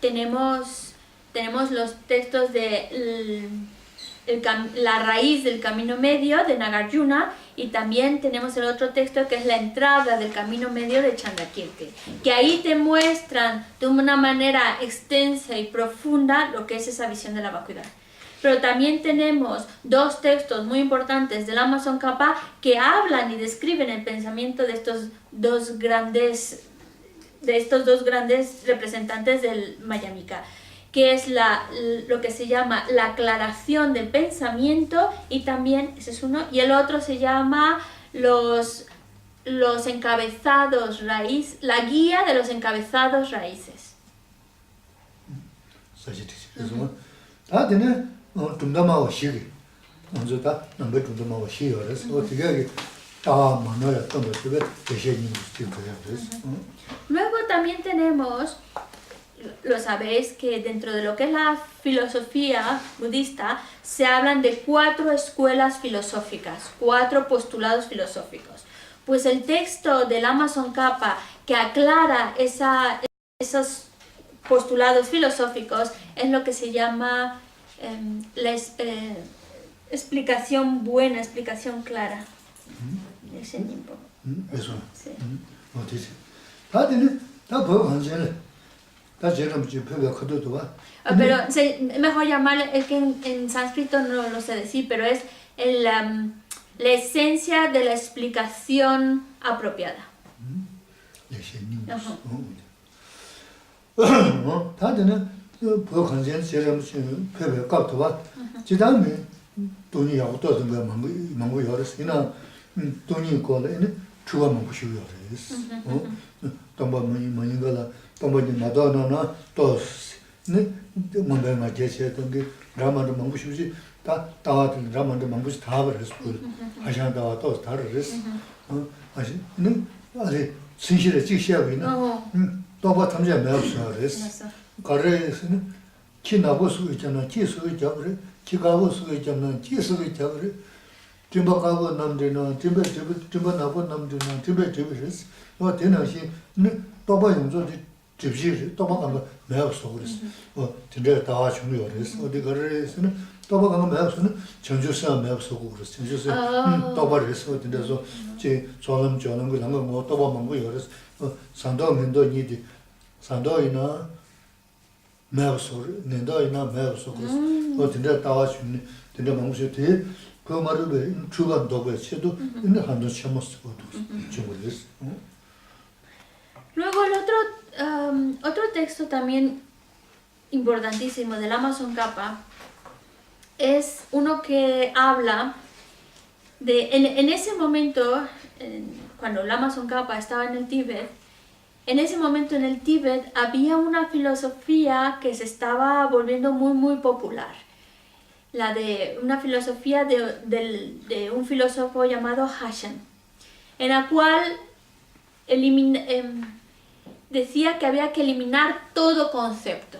tenemos los textos de la raíz del camino medio de Nagarjuna, y también tenemos el otro texto que es la entrada del camino medio de Chandrakirti, que ahí te muestran de una manera extensa y profunda lo que es esa visión de la vacuidad. Pero también tenemos dos textos muy importantes del Amazon Kappa que hablan y describen el pensamiento de estos dos grandes representantes del Mayamika. que es lo que se llama la aclaración del pensamiento, y también, ese es uno, y el otro se llama los encabezados raíz, la guía de los encabezados raíces. 그래서 다 되네. 좀 시기. 먼저 다 넘버 좀 시어서 어떻게 다 만나야 또 어떻게 대신이 무슨 거야. Luego también tenemos, lo sabéis, que dentro de lo que es la filosofía budista se hablan de 4 escuelas filosóficas, 4 postulados filosóficos. Pues el texto del Lama Tsongkhapa que aclara esos postulados filosóficos es lo que se llama explicación buena, explicación clara. Ese tiempo. eso. Sí. 어디지? 다 되네. 다 보고 한전에. 다 제가 무슨 표가 커도도 와. Pero mejor llamarle, es que en sánscrito no lo sé decir, pero es la esencia de la explicación apropiada. 다 되네. 보고 한전 제가 무슨 표가 값도 와. 지다음에 돈이 어떤 거 망고 열었으나 돈이 거래네. 추가 먹고 싶어요. 동반문이가라 동반이 나도나나 또네 뭔가 제시했던 게 라마도 먹고 싶지 다 다들 라마도 먹고 싶다 그랬어. 하셔다 또 다르랬어. 아시 아니 신실에 지시하고 있는 또봐 탐지에 매없어 그랬어. 거래에서는 키나고 수 있잖아. 키수 있잖아. 키가고 수 있잖아. 키수 있잖아. timba가고 남들나 tim바나고 남들나 tim베tim베스 어 되는시 또봐 용조지 집시 또봐가 매없어 그랬어. 진짜 다 중요해 그랬어. 어디 거래에서는 또봐가 매없으면 전주사 매없어 그랬어. 전주사 또봐랬어. 근데서 제 저는 저는 그 남은 뭐 또봐 먹고 그랬어. 산도면도 니디 산도이나 매없어. nendo이나 매없어 그랬어. 진짜 다 중요해. 진짜 먹으셔 돼. 그 말을 왜 주간 도구에 쳐도 근데 한도 참았어 중국에서. Luego el otro texto también importantísimo del Lama Tsongkhapa es uno que habla de, en ese momento, cuando el Lama Tsongkhapa estaba en el Tíbet, en ese momento en el Tíbet había una filosofía que se estaba volviendo muy muy popular. La de una filosofía de un filósofo llamado Hashan, en la cual decía que había que eliminar todo concepto.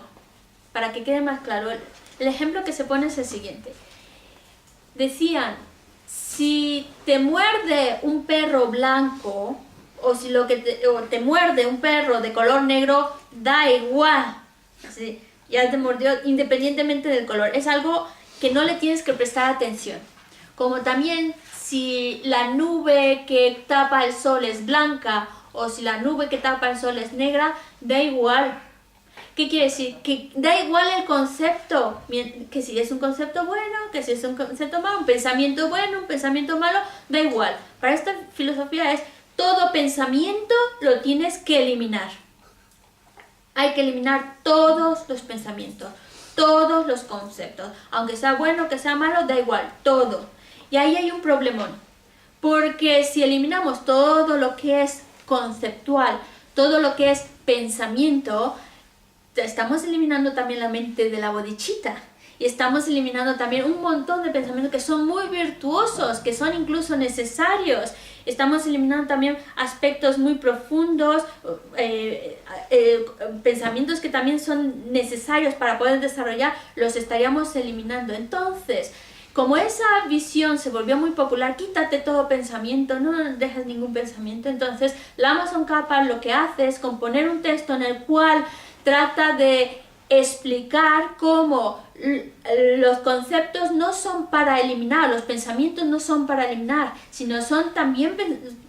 Para que quede más claro, el ejemplo que se pone es el siguiente. Decían, si te muerde un perro blanco o si o te muerde un perro de color negro, da igual. ¿Sí? Ya te mordió independientemente del color. Es algo que no le tienes que prestar atención. Como también si la nube que tapa el sol es blanca o si la nube que tapa el sol es negra, da igual. ¿Qué quiere decir? Que da igual el concepto, que si es un concepto bueno, que si es un concepto malo, un pensamiento bueno, un pensamiento malo, da igual. Para esta filosofía es todo pensamiento lo tienes que eliminar. Hay que eliminar todos los pensamientos. Todos los conceptos, aunque sea bueno, que sea malo, da igual, todo. Y ahí hay un problemón, porque si eliminamos todo lo que es conceptual, todo lo que es pensamiento, estamos eliminando también la mente de la bodhicitta. Y estamos eliminando también un montón de pensamientos que son muy virtuosos, que son incluso necesarios. Estamos eliminando también aspectos muy profundos, pensamientos que también son necesarios para poder desarrollar, los estaríamos eliminando. Entonces, como esa visión se volvió muy popular, quítate todo pensamiento, no dejes ningún pensamiento. Entonces, Lama Tsongkhapa lo que hace es componer un texto en el cual trata de explicar cómo los conceptos no son para eliminar, los pensamientos no son para eliminar, sino son también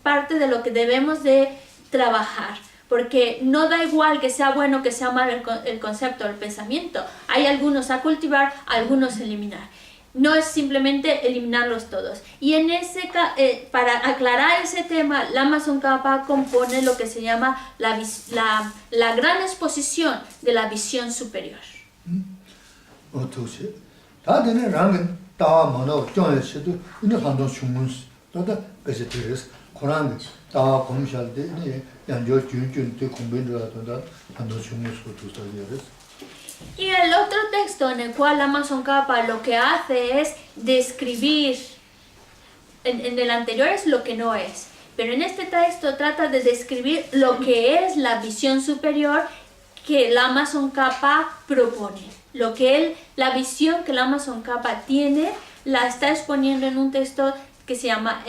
parte de lo que debemos de trabajar. Porque no da igual que sea bueno o que sea malo el concepto o el pensamiento. Hay algunos a cultivar, algunos a eliminar. No es simplemente eliminarlos todos. Y en para aclarar ese tema, Lama Tsongkhapa compone lo que se llama la gran exposición de la visión superior. 어떻게 다 되네 랑은 다 뭐노 정해서도 이제 한도 주문스 또다 그래서 들으스 고난 다 공시할때 양조 준준도 공부를 한도 주문스도 도서리스. Y el otro texto en el cual Amazon Kappa lo que hace es describir, en el anterior es lo que no es, pero en este texto trata de describir lo que es la visión superior que el Amazon Kappa propone. La visión que el Amazon Kappa tiene la está exponiendo en un texto que se llama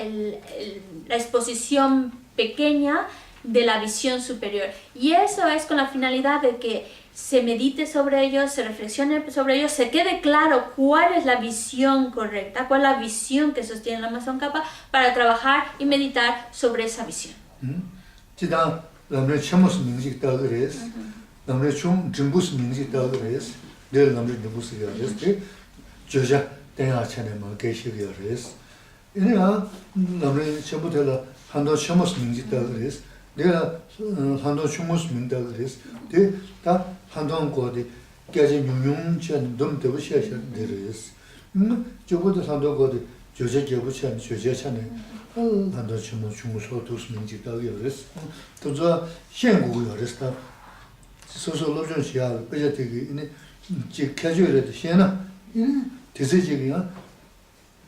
la exposición pequeña de la visión superior. Y eso es con la finalidad de que se medite sobre ello, se reflexione sobre ello, se quede claro cuál es la visión correcta, cuál es la visión que sostiene el Amazon Kappa para trabajar y meditar sobre esa visión. 지다 남의 처음스 민식다 그래서 남의 좀 정부스 민식다 그래서 늘 남의 정부스가 그래서 저자 대하천에만 계시게 그래서 이래야 남의 처음부터 한도 처음스 민식다 그래서 내가 한도 처음스 민다 그래서 다 한동 거디 깨지 용용전 좀 되고 시야셔 내려서 저보다 한도 거디 저제 개부천 저제천에 한도 주무소 도스민지 따기어스 또저 현국이어스 소소로전시야 베제티기 이네 지 캐주얼의 시에나 대세적이야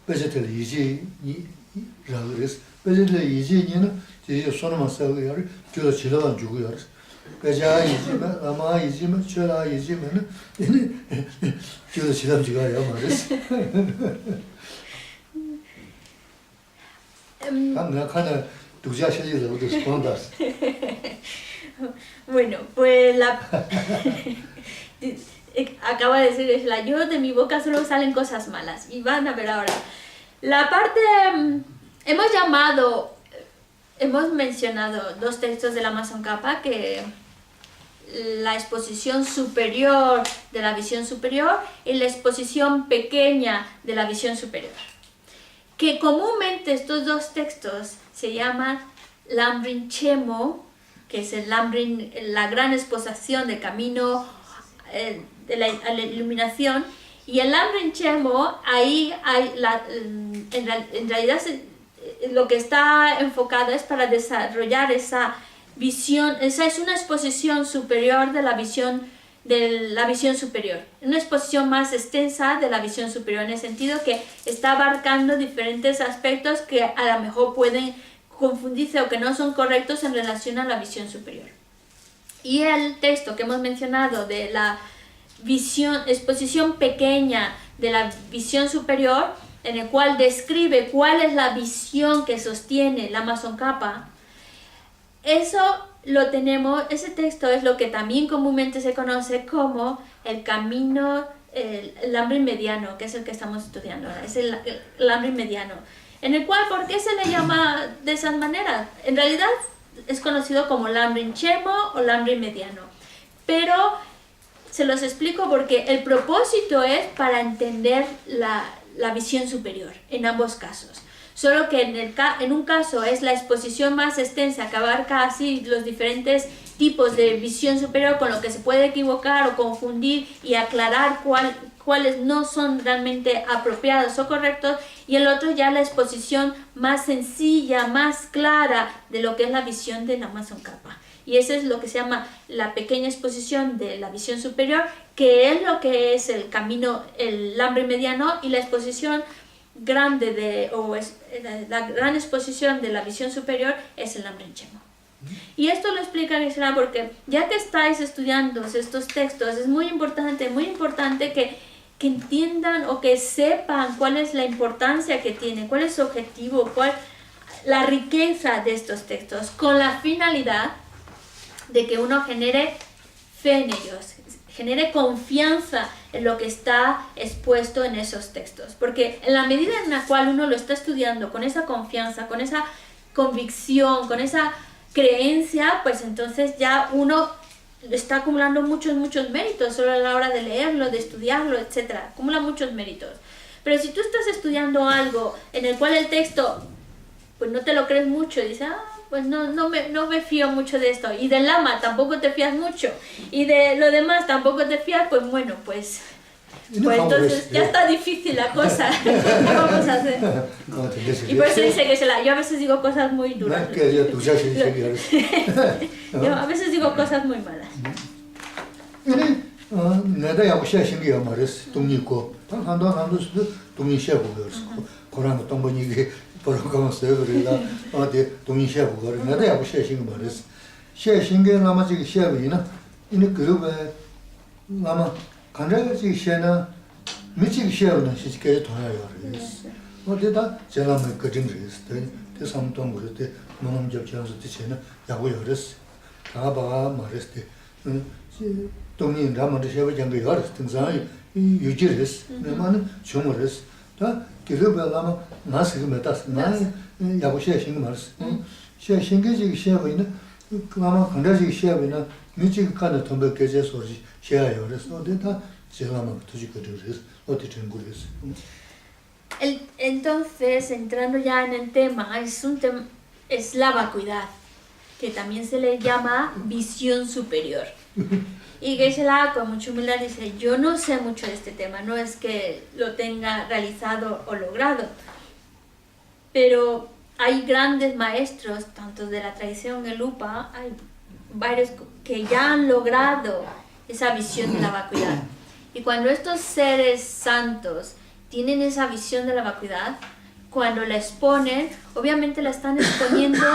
베제텔 이지 라그레스 베제텔 이지니는 제 손만 써요 저 지나간 주고요 베자 이지면 아마 이지면 저라 이지면은 저 지나간 주가요 말이스 Bueno, pues acaba de decir la yo de mi boca solo salen cosas malas y van a ver ahora. La parte hemos mencionado dos textos del Amazon Kappa, que la exposición superior de la visión superior y la exposición pequeña de la visión superior. Que comúnmente estos dos textos se llaman Lamrim Chemo, que es la gran exposición del camino a la iluminación, y el Lamrim Chemo, ahí hay en realidad lo que está enfocado es para desarrollar esa visión, esa es una exposición superior de la visión superior, una exposición más extensa de la visión superior, en el sentido que está abarcando diferentes aspectos que a lo mejor pueden confundirse o que no son correctos en relación a la visión superior. Y el texto que hemos mencionado de la exposición pequeña de la visión superior, en el cual describe cuál es la visión que sostiene el Amazon Kappa, ese texto es lo que también comúnmente se conoce como el camino, el Lamrim mediano, que es el que estamos estudiando ahora, es el Lamrim mediano, en el cual, ¿por qué se le llama de esas maneras? En realidad es conocido como Lamrim Chemo o Lamrim mediano, pero se los explico porque el propósito es para entender la visión superior en ambos casos. Solo que en un caso es la exposición más extensa que abarca así los diferentes tipos de visión superior, con lo que se puede equivocar o confundir y aclarar cuáles no son realmente apropiados o correctos, y el otro ya la exposición más sencilla, más clara de lo que es la visión del Amazon Kappa. Y eso es lo que se llama la pequeña exposición de la visión superior, que es lo que es el camino, el Lamrim mediano, y la exposición grande la gran exposición de la visión superior es el Lamrim Chemo. Y esto lo explica Geshe-la porque ya que estáis estudiando estos textos, es muy importante que entiendan o que sepan cuál es la importancia que tiene, cuál es su objetivo, la riqueza de estos textos, con la finalidad de que uno genere fe en ellos, genere confianza en lo que está expuesto en esos textos. Porque en la medida en la cual uno lo está estudiando con esa confianza, con esa convicción, con esa creencia, pues entonces ya uno está acumulando muchos méritos solo a la hora de leerlo, de estudiarlo, etc. Acumula muchos méritos. Pero si tú estás estudiando algo en el cual el texto pues no te lo crees mucho y dices, pues no me fío mucho de esto. Y del lama tampoco te fías mucho. Y de lo demás tampoco te fías, pues bueno, pues entonces ya está difícil la cosa. ¿Qué vamos a hacer? Y por eso dice que yo a veces digo cosas muy duras. Yo a veces digo cosas muy malas. 내가 야고 셰싱게 말했어. 동니고. 한도 동니 셰고를. 고랑 동번이게 버럭가면서 그래라. 어디 동니 셰고를. 내가 야고 셰싱게 말했어. 셰싱게 남아지기 셰고이나. 이네 그룹에 남아 간다지 셰나 미치기 셰고는 시스케 도와요. 어디다 제가면 그정리했어. 그 삼동 그때 몸 접지하면서 뒤에는 야고 열었어. 가봐 말했을 때 동인 라마도 셰고 장게 열었어. 등산이 유지했어. 내가는 주물했어. 다 길어봐라마 나스가 메다스 나 야고 셰싱 말했어. 셰싱게 지기 셰고이나 그나마 간다지 셰고이나 미치기 간다 덤베 계제 소리 셰야 열었어. 어디다 제가만 두지 그랬어. 어디 된 거랬어. Entonces, entrando ya en el tema, es la vacuidad, que también se le llama visión superior. Y Geshe-la con mucha humildad dice, yo no sé mucho de este tema, no es que lo tenga realizado o logrado, pero hay grandes maestros, tanto de la tradición Gelupa, hay varios que ya han logrado esa visión de la vacuidad. Y cuando estos seres santos tienen esa visión de la vacuidad, cuando la exponen, obviamente la están exponiendo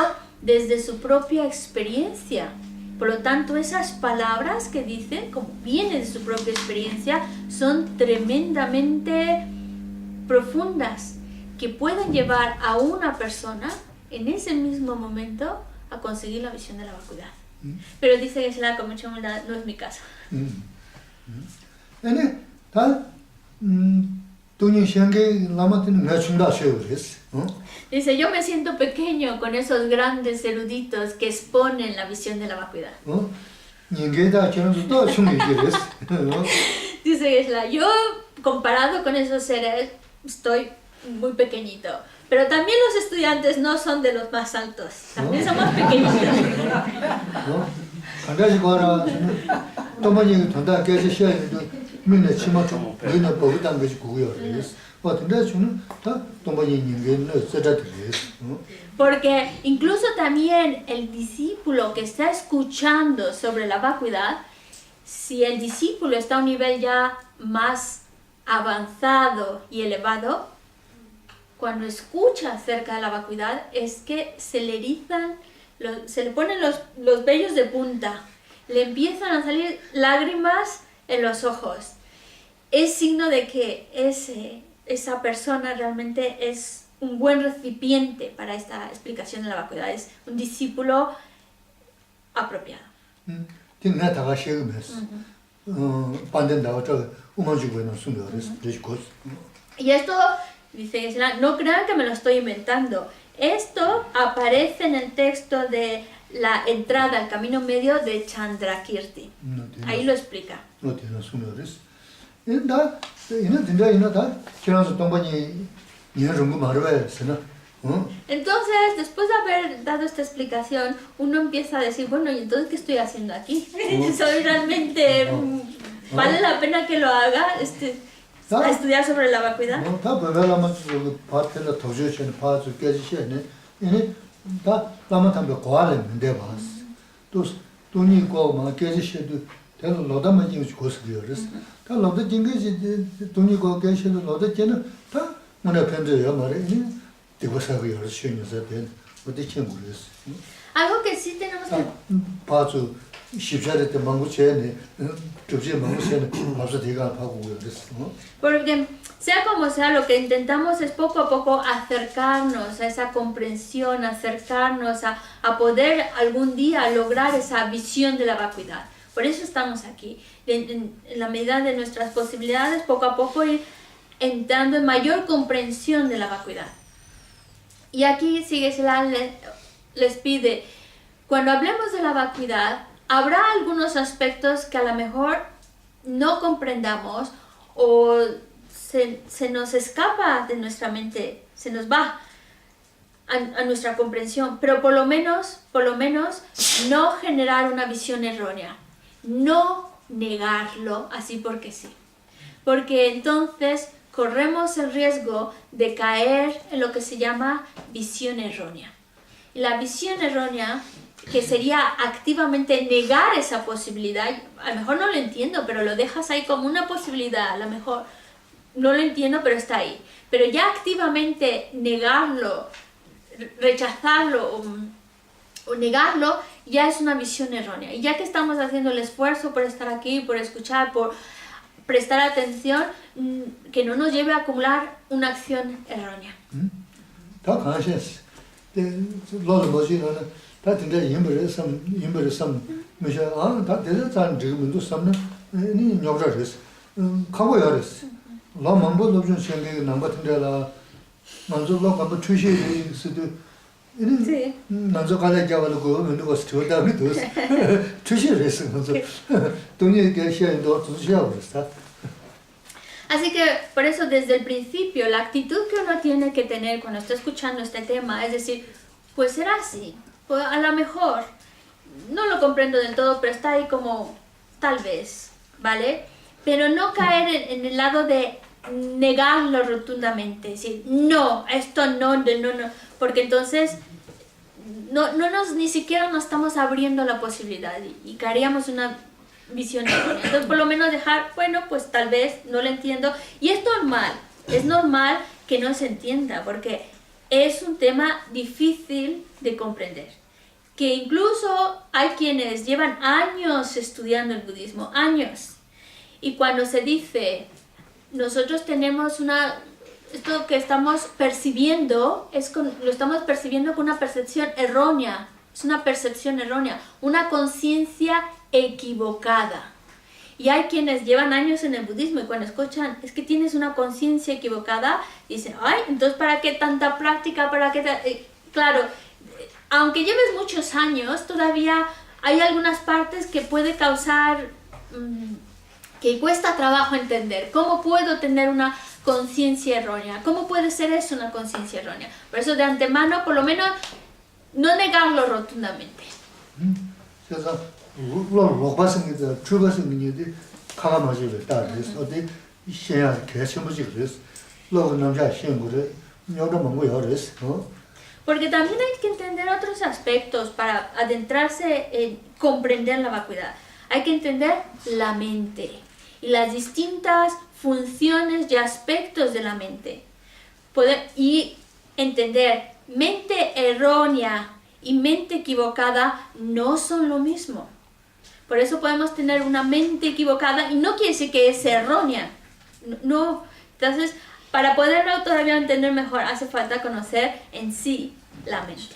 desde su propia experiencia. Por lo tanto, esas palabras que dicen, como vienen de su propia experiencia, son tremendamente profundas, que pueden llevar a una persona en ese mismo momento a conseguir la visión de la vacuidad. Pero dice que se la con mucha humildad, no es mi caso. Dice, yo me siento pequeño con esos grandes eruditos que exponen la visión de la vacuidad. Dice, yo comparado con esos seres estoy muy pequeñito. Pero también los estudiantes no son de los más altos, también son más pequeñitos. Porque incluso también el discípulo que está escuchando sobre la vacuidad, si el discípulo está a un nivel ya más avanzado y elevado, cuando escucha acerca de la vacuidad es que se le erizan, se le ponen los vellos de punta, le empiezan a salir lágrimas en los ojos. Es signo de que esa persona realmente es un buen recipiente para esta explicación de la vacuidad, es un discípulo apropiado. Y esto, dice Geshe-la, no crean que me lo estoy inventando. Esto aparece en el texto de la entrada al camino medio de Chandrakirti. Ahí lo explica. Entonces, después de haber dado esta explicación, uno empieza a decir, bueno, ¿y entonces qué estoy haciendo aquí? ¿Soy realmente... ¿Vale la pena que lo haga? A estudiar sobre la vacuidad. Algo que sí tenemos que... Porque sea como sea, lo que intentamos es poco a poco acercarnos a esa comprensión, acercarnos a poder algún día lograr esa visión de la vacuidad. Por eso estamos aquí, en la medida de nuestras posibilidades, poco a poco ir entrando en mayor comprensión de la vacuidad. Y aquí Geshe-la les pide, cuando hablemos de la vacuidad, habrá algunos aspectos que a lo mejor no comprendamos o se nos escapa de nuestra mente, se nos va. a nuestra comprensión, pero por lo menos no generar una visión errónea, no negarlo así porque sí, porque entonces corremos el riesgo de caer en lo que se llama visión errónea. Y la visión errónea, que sería activamente negar esa posibilidad, a lo mejor no lo entiendo, pero lo dejas ahí como una posibilidad, a lo mejor no lo entiendo, pero está ahí. Pero ya activamente negarlo, rechazarlo o negarlo, ya es una visión errónea. Y ya que estamos haciendo el esfuerzo por estar aquí, por escuchar, por prestar atención, que no nos lleve a acumular una acción errónea. Sí. Así que por eso desde el principio la actitud que uno tiene que tener cuando está escuchando este tema es decir, pues será así, pues a lo mejor no lo comprendo del todo, pero está ahí como tal vez, ¿vale? Pero no caer en el lado de negarlo rotundamente, decir, no, esto no, porque entonces ni siquiera nos estamos abriendo la posibilidad y caeríamos en una visión errónea. Entonces por lo menos dejar, bueno, pues tal vez no lo entiendo, y es normal que no se entienda, porque es un tema difícil de comprender, que incluso hay quienes llevan años estudiando el budismo, años, y cuando se dice, nosotros tenemos esto que estamos percibiendo, lo estamos percibiendo con una percepción errónea, es una percepción errónea, una conciencia equivocada. Y hay quienes llevan años en el budismo y cuando escuchan, es que tienes una conciencia equivocada, dicen, ay, entonces ¿para qué tanta práctica? Claro, aunque lleves muchos años, todavía hay algunas partes que puede causar, que cuesta trabajo entender. ¿Cómo puedo tener una conciencia errónea? ¿Cómo puede ser eso una conciencia errónea? Por eso de antemano, por lo menos, no negarlo rotundamente. Porque también hay que entender otros aspectos para adentrarse en comprender la vacuidad. Hay que entender la mente y las distintas funciones y aspectos de la mente. Y entender mente errónea y mente equivocada no son lo mismo. Por eso podemos tener una mente equivocada y no quiere decir que es errónea. No. Entonces, para poderlo todavía entender mejor, hace falta conocer en sí la mente.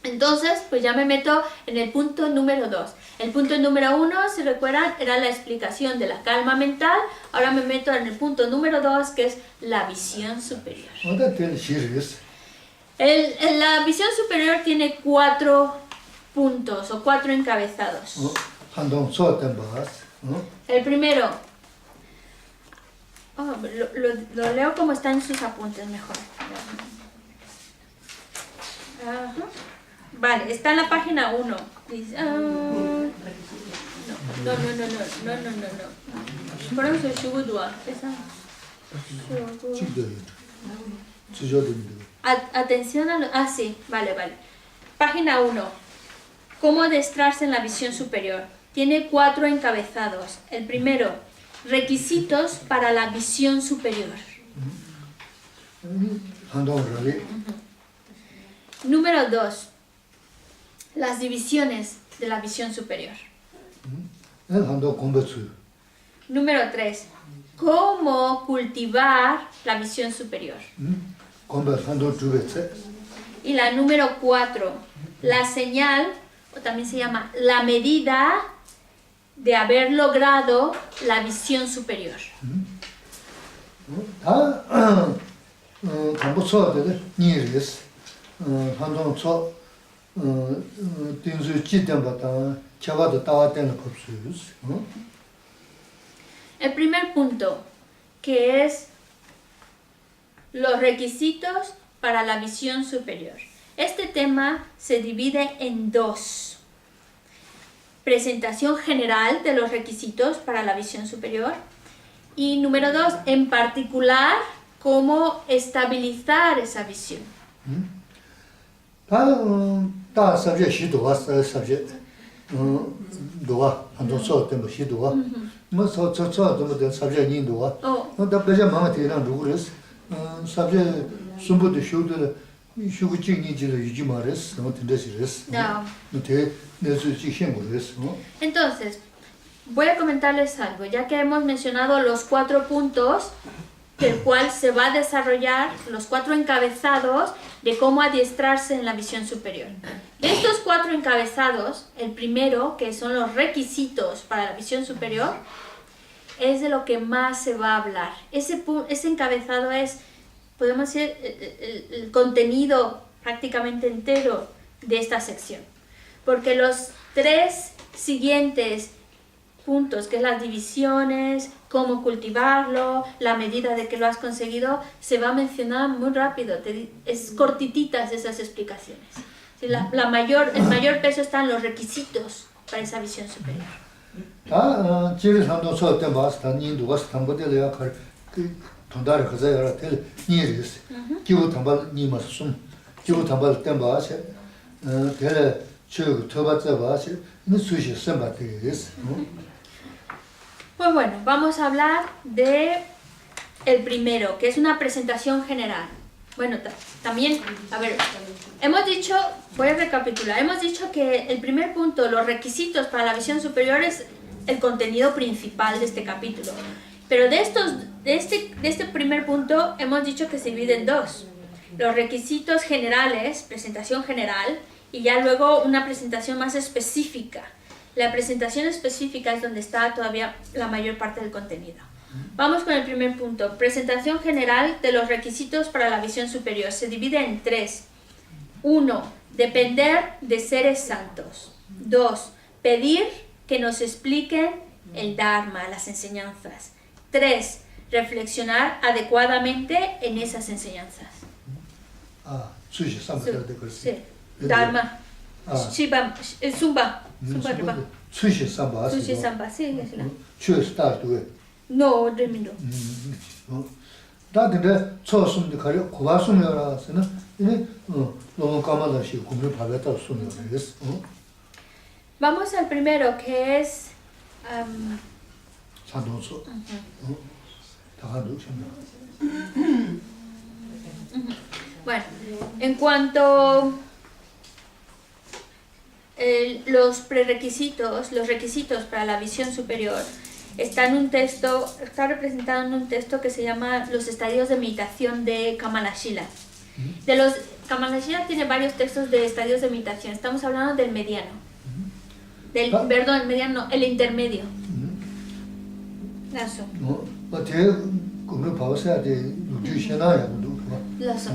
Entonces, pues ya me meto en el punto número 2. El punto número 1, si recuerdan, era la explicación de la calma mental. Ahora me meto en el punto número 2, que es la visión superior. La visión superior tiene 4 puntos o 4 encabezados. El primero, lo leo como está en sus apuntes mejor. Ajá. Vale, está en la página 1. Dice, no. Ponemos el shugudua. Atención a lo... sí, vale. Página 1. ¿Cómo adestrarse en la visión superior? Tiene 4 encabezados. El primero, requisitos para la visión superior. Número 2. Las divisiones de la visión superior. Número 3. ¿Cómo cultivar la visión superior? Y la número 4. La señal, o también se llama la medida de haber logrado la visión superior. 띵수 지temba chavado tawa ten kopsus. El primer punto, que es los requisitos para la visión superior. Este tema se divide en dos. Presentación general de los requisitos para la visión superior. Y número 2, en particular, cómo estabilizar esa visión. 다 subject 시도와 subject 도와 한도 소 때문에 시도와 뭐서 좀 subject 인도와 다 배제 마음에 되는 누구레스 subject 숨부도 쇼들 쇼고 찍니지를 유지 말레스 너무 된다시레스 네 내수 지신 거레스 Entonces, voy a comentarles algo, ya que hemos mencionado los 4 puntos del cual se va a desarrollar, los 4 encabezados de cómo adiestrarse en la visión superior. De estos 4 encabezados, el primero, que son los requisitos para la visión superior, es de lo que más se va a hablar. Ese encabezado es, podemos decir, el contenido prácticamente entero de esta sección. Porque los 3 siguientes puntos, que es las divisiones, cómo cultivarlo, la medida de que lo has conseguido, se va a mencionar muy rápido, es cortititas esas explicaciones. El mayor peso está en los requisitos para esa visión superior. Pues bueno, vamos a hablar de el primero, que es una presentación general. Bueno, también, a ver, hemos dicho, voy a recapitular, hemos dicho que el primer punto, los requisitos para la visión superior, es el contenido principal de este capítulo. Pero de este primer punto hemos dicho que se divide en 2. Los requisitos generales, presentación general, y ya luego una presentación más específica. La presentación específica es donde está todavía la mayor parte del contenido. Vamos con el primer punto. Presentación general de los requisitos para la visión superior. Se divide en 3. 1. Depender de seres santos. 2. Pedir que nos expliquen el Dharma, las enseñanzas. 3. Reflexionar adecuadamente en esas enseñanzas. Sí. Dharma. Shiva. Zumba. Sushi samba. Sushi samba, sí, es la. No, remino. 다들 초숨도 가려 고바숨이라서는 이제 너무 까마다시 고민 받았다 숨이었어. Vamos al primero, que es 자동소. 다가도 Bueno, en cuanto los prerequisitos, los requisitos para la visión superior, está representado en un texto que se llama Los estadios de meditación de Kamalashila. Kamalashila tiene varios textos de estadios de meditación. Estamos hablando del mediano. Perdón, el mediano, el intermedio. Lazo. Lazo.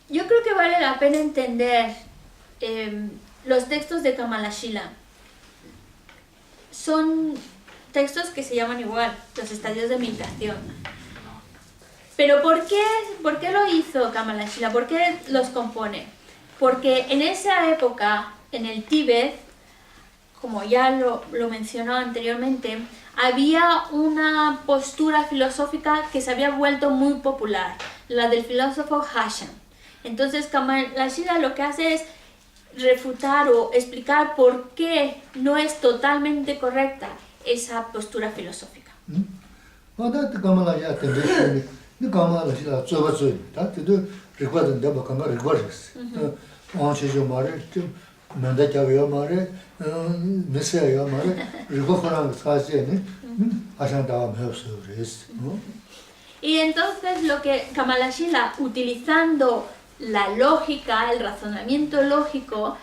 Yo creo que vale la pena entender los textos de Kamalashila. Son textos que se llaman igual, los estadios de meditación. Pero ¿por qué lo hizo Kamalashila? ¿Por qué los compone? Porque en esa época, en el Tíbet, como ya lo mencionó anteriormente, había una postura filosófica que se había vuelto muy popular, la del filósofo Hashan. Entonces Kamalashila lo que hace es refutar o explicar por qué no es totalmente correcta esa postura filosófica. Y entonces lo que Kamalashila, utilizando la lógica, el razonamiento lógico,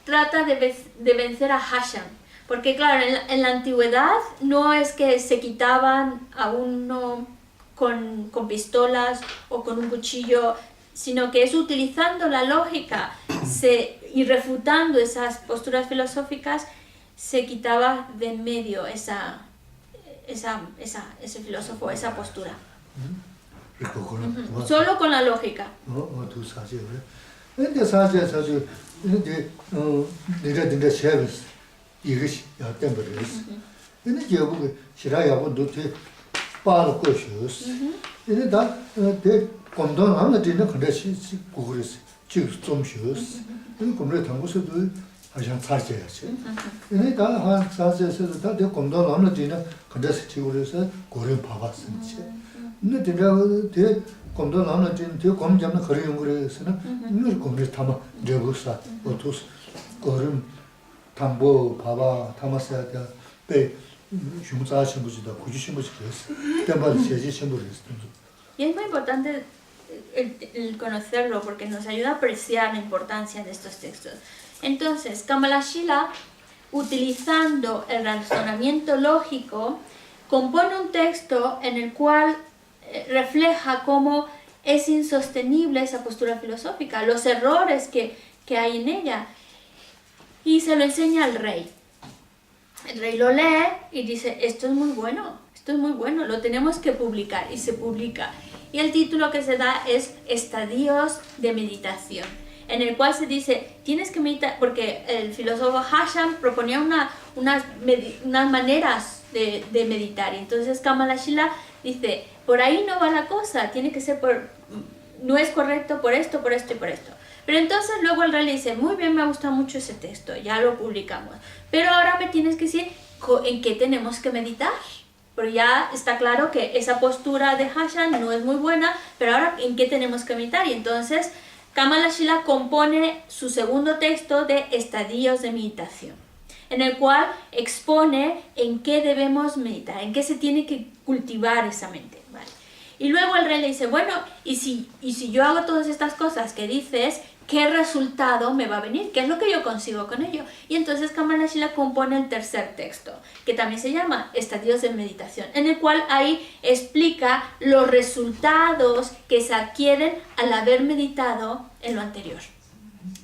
trata de vencer a Hashan. Porque claro, en la antigüedad no es que se quitaban a uno con pistolas o con un cuchillo, sino que es utilizando la lógica y refutando esas posturas filosóficas, se quitaba de en medio ese filósofo, esa postura. Solo con la lógica. Y es muy importante el conocerlo porque nos ayuda a apreciar la importancia de estos textos. Entonces, Kamalashila, utilizando el razonamiento lógico, compone un texto en el cual refleja cómo es insostenible esa postura filosófica, los errores que hay en ella, y se lo enseña al rey. El rey lo lee y dice, esto es muy bueno, lo tenemos que publicar, y se publica. Y el título que se da es Estadios de Meditación, en el cual se dice, tienes que meditar, porque el filósofo Hashan proponía unas maneras de meditar, y entonces Kamalashila dice, por ahí no va la cosa, tiene que ser no es correcto por esto y por esto. Pero entonces luego el rey le dice, muy bien, me ha gustado mucho ese texto, ya lo publicamos, pero ahora me tienes que decir en qué tenemos que meditar. Pero ya está claro que esa postura de Hashan no es muy buena, pero ahora ¿en qué tenemos que meditar? Y entonces Kamalashila compone su segundo texto de Estadios de Meditación, en el cual expone en qué debemos meditar, en qué se tiene que cultivar esa mente, ¿vale? Y luego el rey le dice, bueno, y si yo hago todas estas cosas que dices, ¿qué resultado me va a venir? ¿Qué es lo que yo consigo con ello? Y entonces Kamalashila compone el tercer texto, que también se llama Estadios de Meditación, en el cual ahí explica los resultados que se adquieren al haber meditado en lo anterior.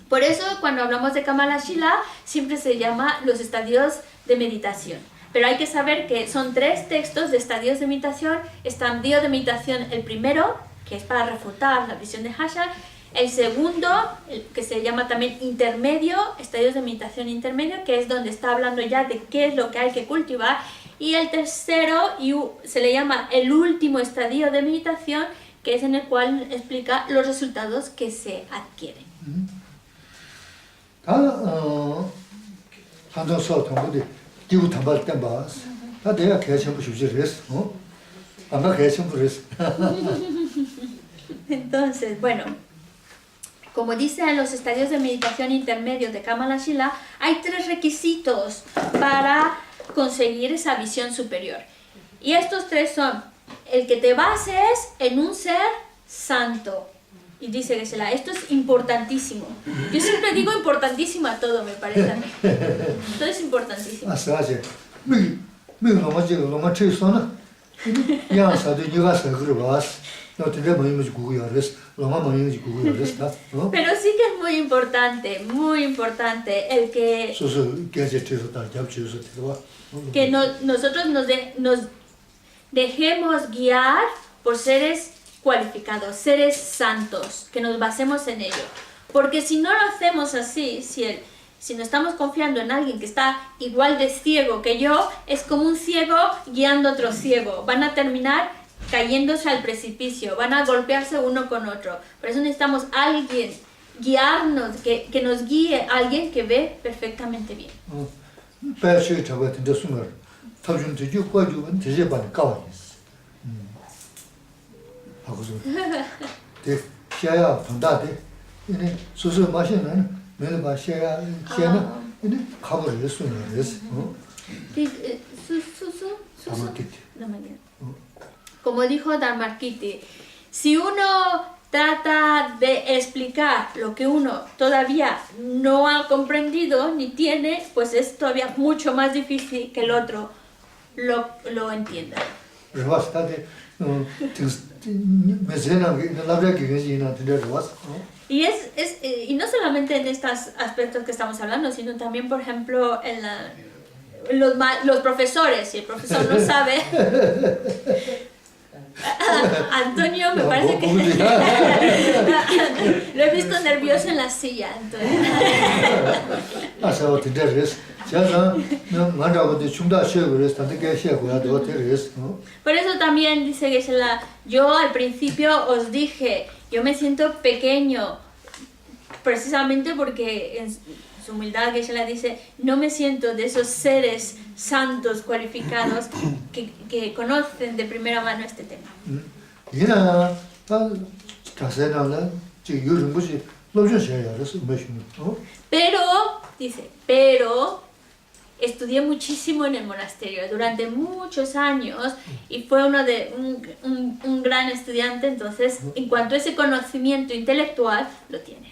Por eso cuando hablamos de Kamalashila siempre se llama los estadios de meditación. Pero hay que saber que son 3 textos de estadios de meditación. Estadio de meditación, el primero, que es para refutar la visión de Hashan. El segundo, que se llama también intermedio, estadios de meditación intermedio, que es donde está hablando ya de qué es lo que hay que cultivar. Y el tercero, se le llama el último estadio de meditación, que es en el cual explica los resultados que se adquieren. Entonces, bueno, como dice en los estadios de meditación intermedios de Kamalashila, hay 3 requisitos para conseguir esa visión superior. Y estos 3 son el que te bases en un ser santo. Y dice Geshe-la, esto es importantísimo. Yo siempre digo importantísimo a todo, me parece a mí. Todo es importantísimo. Pero sí que es muy importante el que nosotros nos dejemos guiar por seres cualificados, seres santos, que nos basemos en ello. Porque si no lo hacemos así, si no estamos confiando en alguien que está igual de ciego que yo, es como un ciego guiando a otro ciego. Van a terminar cayéndose al precipicio, van a golpearse uno con otro. Por eso necesitamos alguien, guiarnos, que nos guíe, alguien que ve perfectamente bien. Como dijo Dharmakirti, si uno trata de explicar lo que uno todavía no ha comprendido ni tiene, pues es todavía mucho más difícil que el otro lo entienda. Y no solamente en estos aspectos que estamos hablando, sino también, por ejemplo, en los profesores. Si el profesor no sabe... Antonio, me parece que... Lo he visto nervioso en la silla, Antonio. Por eso también dice Geshe-la, yo al principio os dije, yo me siento pequeño, precisamente porque en su humildad Geshe-la dice, no me siento de esos seres santos cualificados que conocen de primera mano este tema. Pero estudié muchísimo en el monasterio durante muchos años y fue un gran estudiante, entonces en cuanto a ese conocimiento intelectual lo tiene.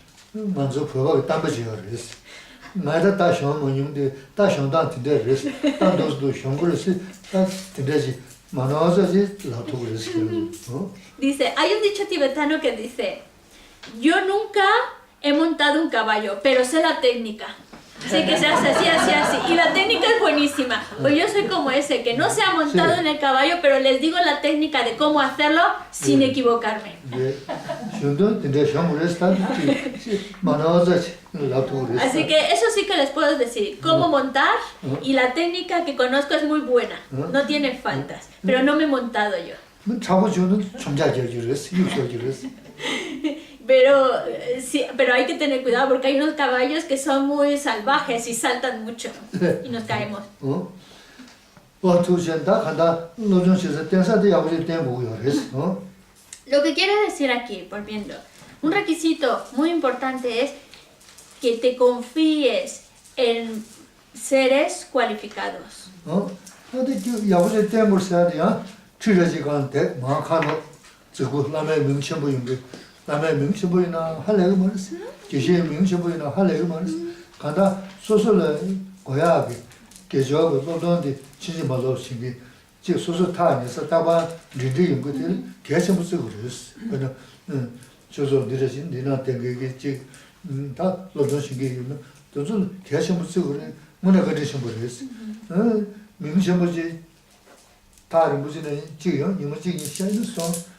Dice, hay un dicho tibetano que dice, yo nunca he montado un caballo, pero sé la técnica. Sé que se hace así, así, así. Y la técnica es buenísima. Pues yo soy como ese, que no se ha montado en el caballo, pero les digo la técnica de cómo hacerlo sin equivocarme. Así que eso sí que les puedo decir. Cómo montar, y la técnica que conozco es muy buena. No tiene faltas. Pero no me he montado yo. Pero hay que tener cuidado porque hay unos caballos que son muy salvajes y saltan mucho y nos caemos. Lo que quiero decir aquí, volviendo, un requisito muy importante es que te confíes en seres cualificados. 남의 명치보이나 할래가 말았어. 계시의 명치보이나 할래가 말았어. 간다 소설을 고야게 계조하고 또던데 진짜 말로 신기 지 소설 타에서 다바 리드 연구들 계속 무슨 그랬어. 그러나 저저 들으신 니나 땡게 지다 로전 신기는 또저 계속 무슨 그래. 뭐나 그러신 거랬어. 명치보지 다른 무슨 지요. 이모 지기 시작은 소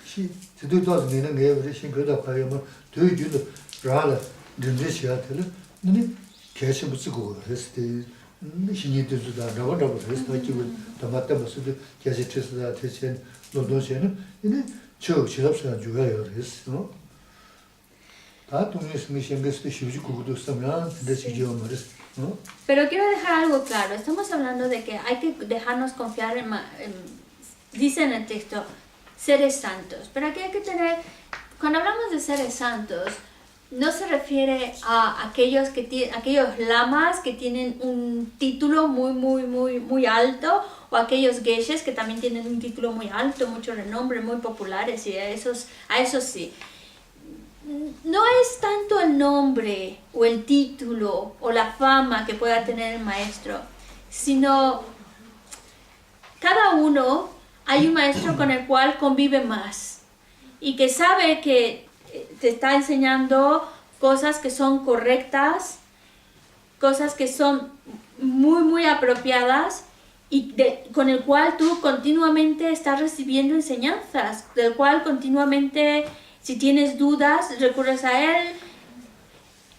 시 저도 내는 게 우리 신고다 가야면 되지도 라라 든지시아들 네 계속 무슨 거 했을 때 신이들도 나와라고 했을 때 지금 담았다 무슨 계속 쳐서 대신 노동시에는 이제 저 실업자 주야요 했어. 다 동네에서 미션게스도 쉬지 그것도 쓰면 대시죠 말이야. Pero quiero dejar algo claro. Estamos hablando de que hay que dejarnos confiar dice en el texto seres santos, pero aquí hay que tener, cuando hablamos de seres santos, no se refiere a aquellos lamas que tienen un título muy alto, o aquellos geishes que también tienen un título muy alto, mucho renombre, muy populares, y a esos sí. No es tanto el nombre, o el título, o la fama que pueda tener el maestro, sino cada uno. Hay un maestro con el cual convive más y que sabe que te está enseñando cosas que son correctas, cosas que son muy apropiadas y con el cual tú continuamente estás recibiendo enseñanzas, del cual continuamente, si tienes dudas, recurres a él.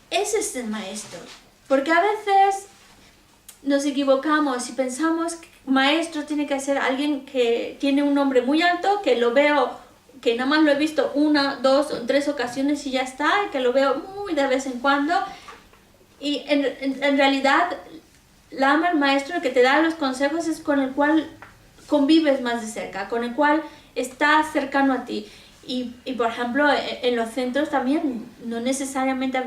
Ese es el maestro, porque a veces nos equivocamos y pensamos que maestro tiene que ser alguien que tiene un nombre muy alto, que lo veo, que nada más lo he visto 1, 2 o 3 ocasiones y ya está, y que lo veo muy de vez en cuando. Y en realidad, el maestro que te da los consejos es con el cual convives más de cerca, con el cual está cercano a ti. Y por ejemplo, en los centros también, no necesariamente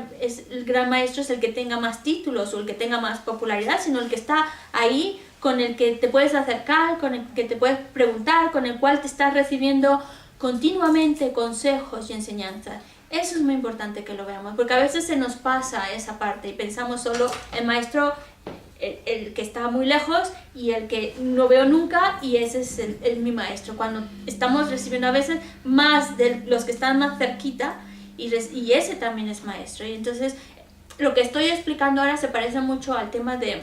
el gran maestro es el que tenga más títulos o el que tenga más popularidad, sino el que está ahí, con el que te puedes acercar, con el que te puedes preguntar, con el cual te estás recibiendo continuamente consejos y enseñanzas. Eso es muy importante que lo veamos, porque a veces se nos pasa esa parte y pensamos solo el maestro, el que está muy lejos y el que no veo nunca, y ese es mi maestro, cuando estamos recibiendo a veces más de los que están más cerquita, y ese también es maestro. Y entonces lo que estoy explicando ahora se parece mucho al tema de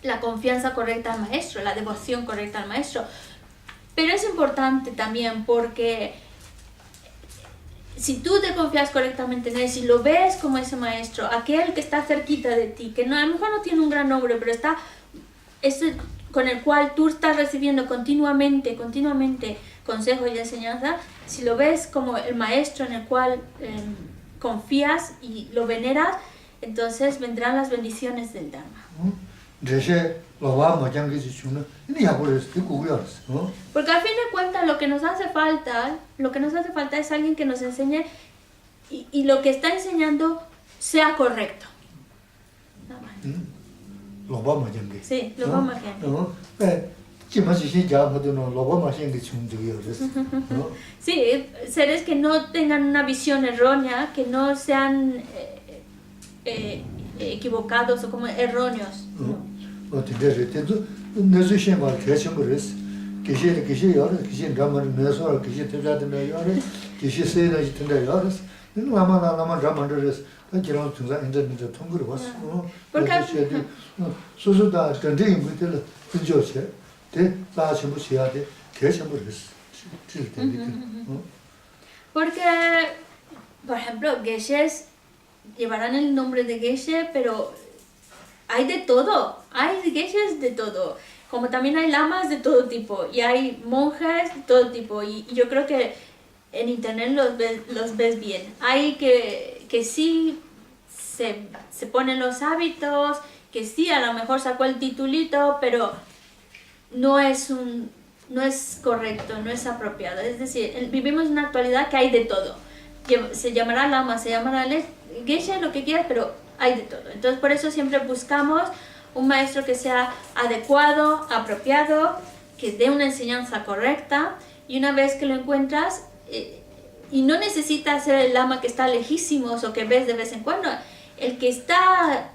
la confianza correcta al maestro, la devoción correcta al maestro. Pero es importante también porque si tú te confías correctamente en él, si lo ves como ese maestro, aquel que está cerquita de ti, que no, a lo mejor no tiene un gran nombre, pero está ese con el cual tú estás recibiendo continuamente consejo y enseñanza, si lo ves como el maestro en el cual confías y lo veneras, entonces vendrán las bendiciones del Dharma. Porque al fin de cuentas lo que nos hace falta es alguien que nos enseñe y lo que está enseñando sea correcto. Sí, lo vamos Sí, seres que no tengan una visión errónea, que no sean equivocados o como erróneos. Porque, por ejemplo, geshes llevarán el nombre de geshe, pero hay de todo, hay geshes de todo, como también hay lamas de todo tipo, y hay monjes de todo tipo, y yo creo que en internet los ves bien. Hay que sí se ponen los hábitos, que sí a lo mejor sacó el titulito, pero no es correcto, no es apropiado. Es decir, vivimos en una actualidad que hay de todo. Se llamará lama, se llamará geisha, lo que quieras, pero hay de todo. Entonces por eso siempre buscamos un maestro que sea adecuado, apropiado, que dé una enseñanza correcta, y una vez que lo encuentras, y no necesitas ser el lama que está lejísimos o que ves de vez en cuando, el que está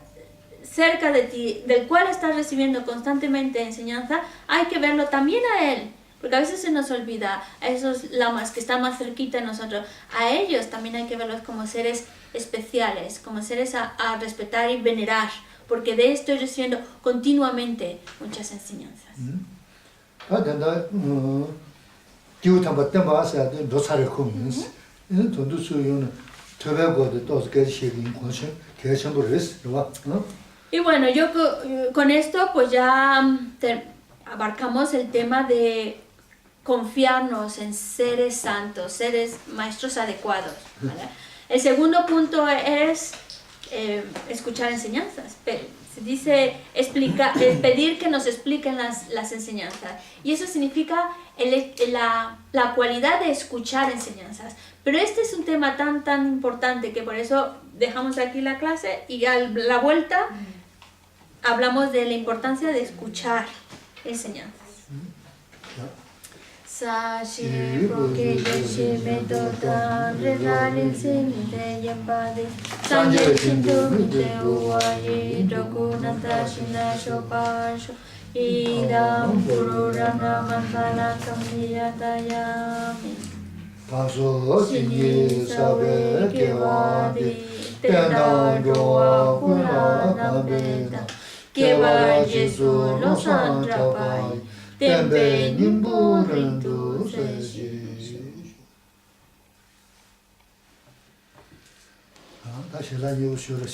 cerca de ti, del cual estás recibiendo constantemente enseñanza, hay que verlo también a él, porque a veces se nos olvida a esos lamas que están más cerquita de nosotros, a ellos también hay que verlos como seres especiales, como seres a respetar y venerar, porque de esto estoy recibiendo continuamente muchas enseñanzas. Y bueno, yo con esto pues ya abarcamos el tema de confiarnos en seres santos, seres maestros adecuados, ¿vale? El segundo punto es escuchar enseñanzas. Se dice pedir que nos expliquen las enseñanzas. Y eso significa la cualidad de escuchar enseñanzas. Pero este es un tema tan importante que por eso dejamos aquí la clase y a la vuelta hablamos de la importancia de escuchar enseñanzas. Sashi proke yeshi metoda rezalin sinite yambade sanje sindu mite uwaye dokunata shina shopasho idam pururana mandala kamiyatayami Paso sinye sabe kewadi tenda joa kurana beda kewa Jesu lo santrapai tempe nimbu rindu seshi. 다시 라디오 쇼를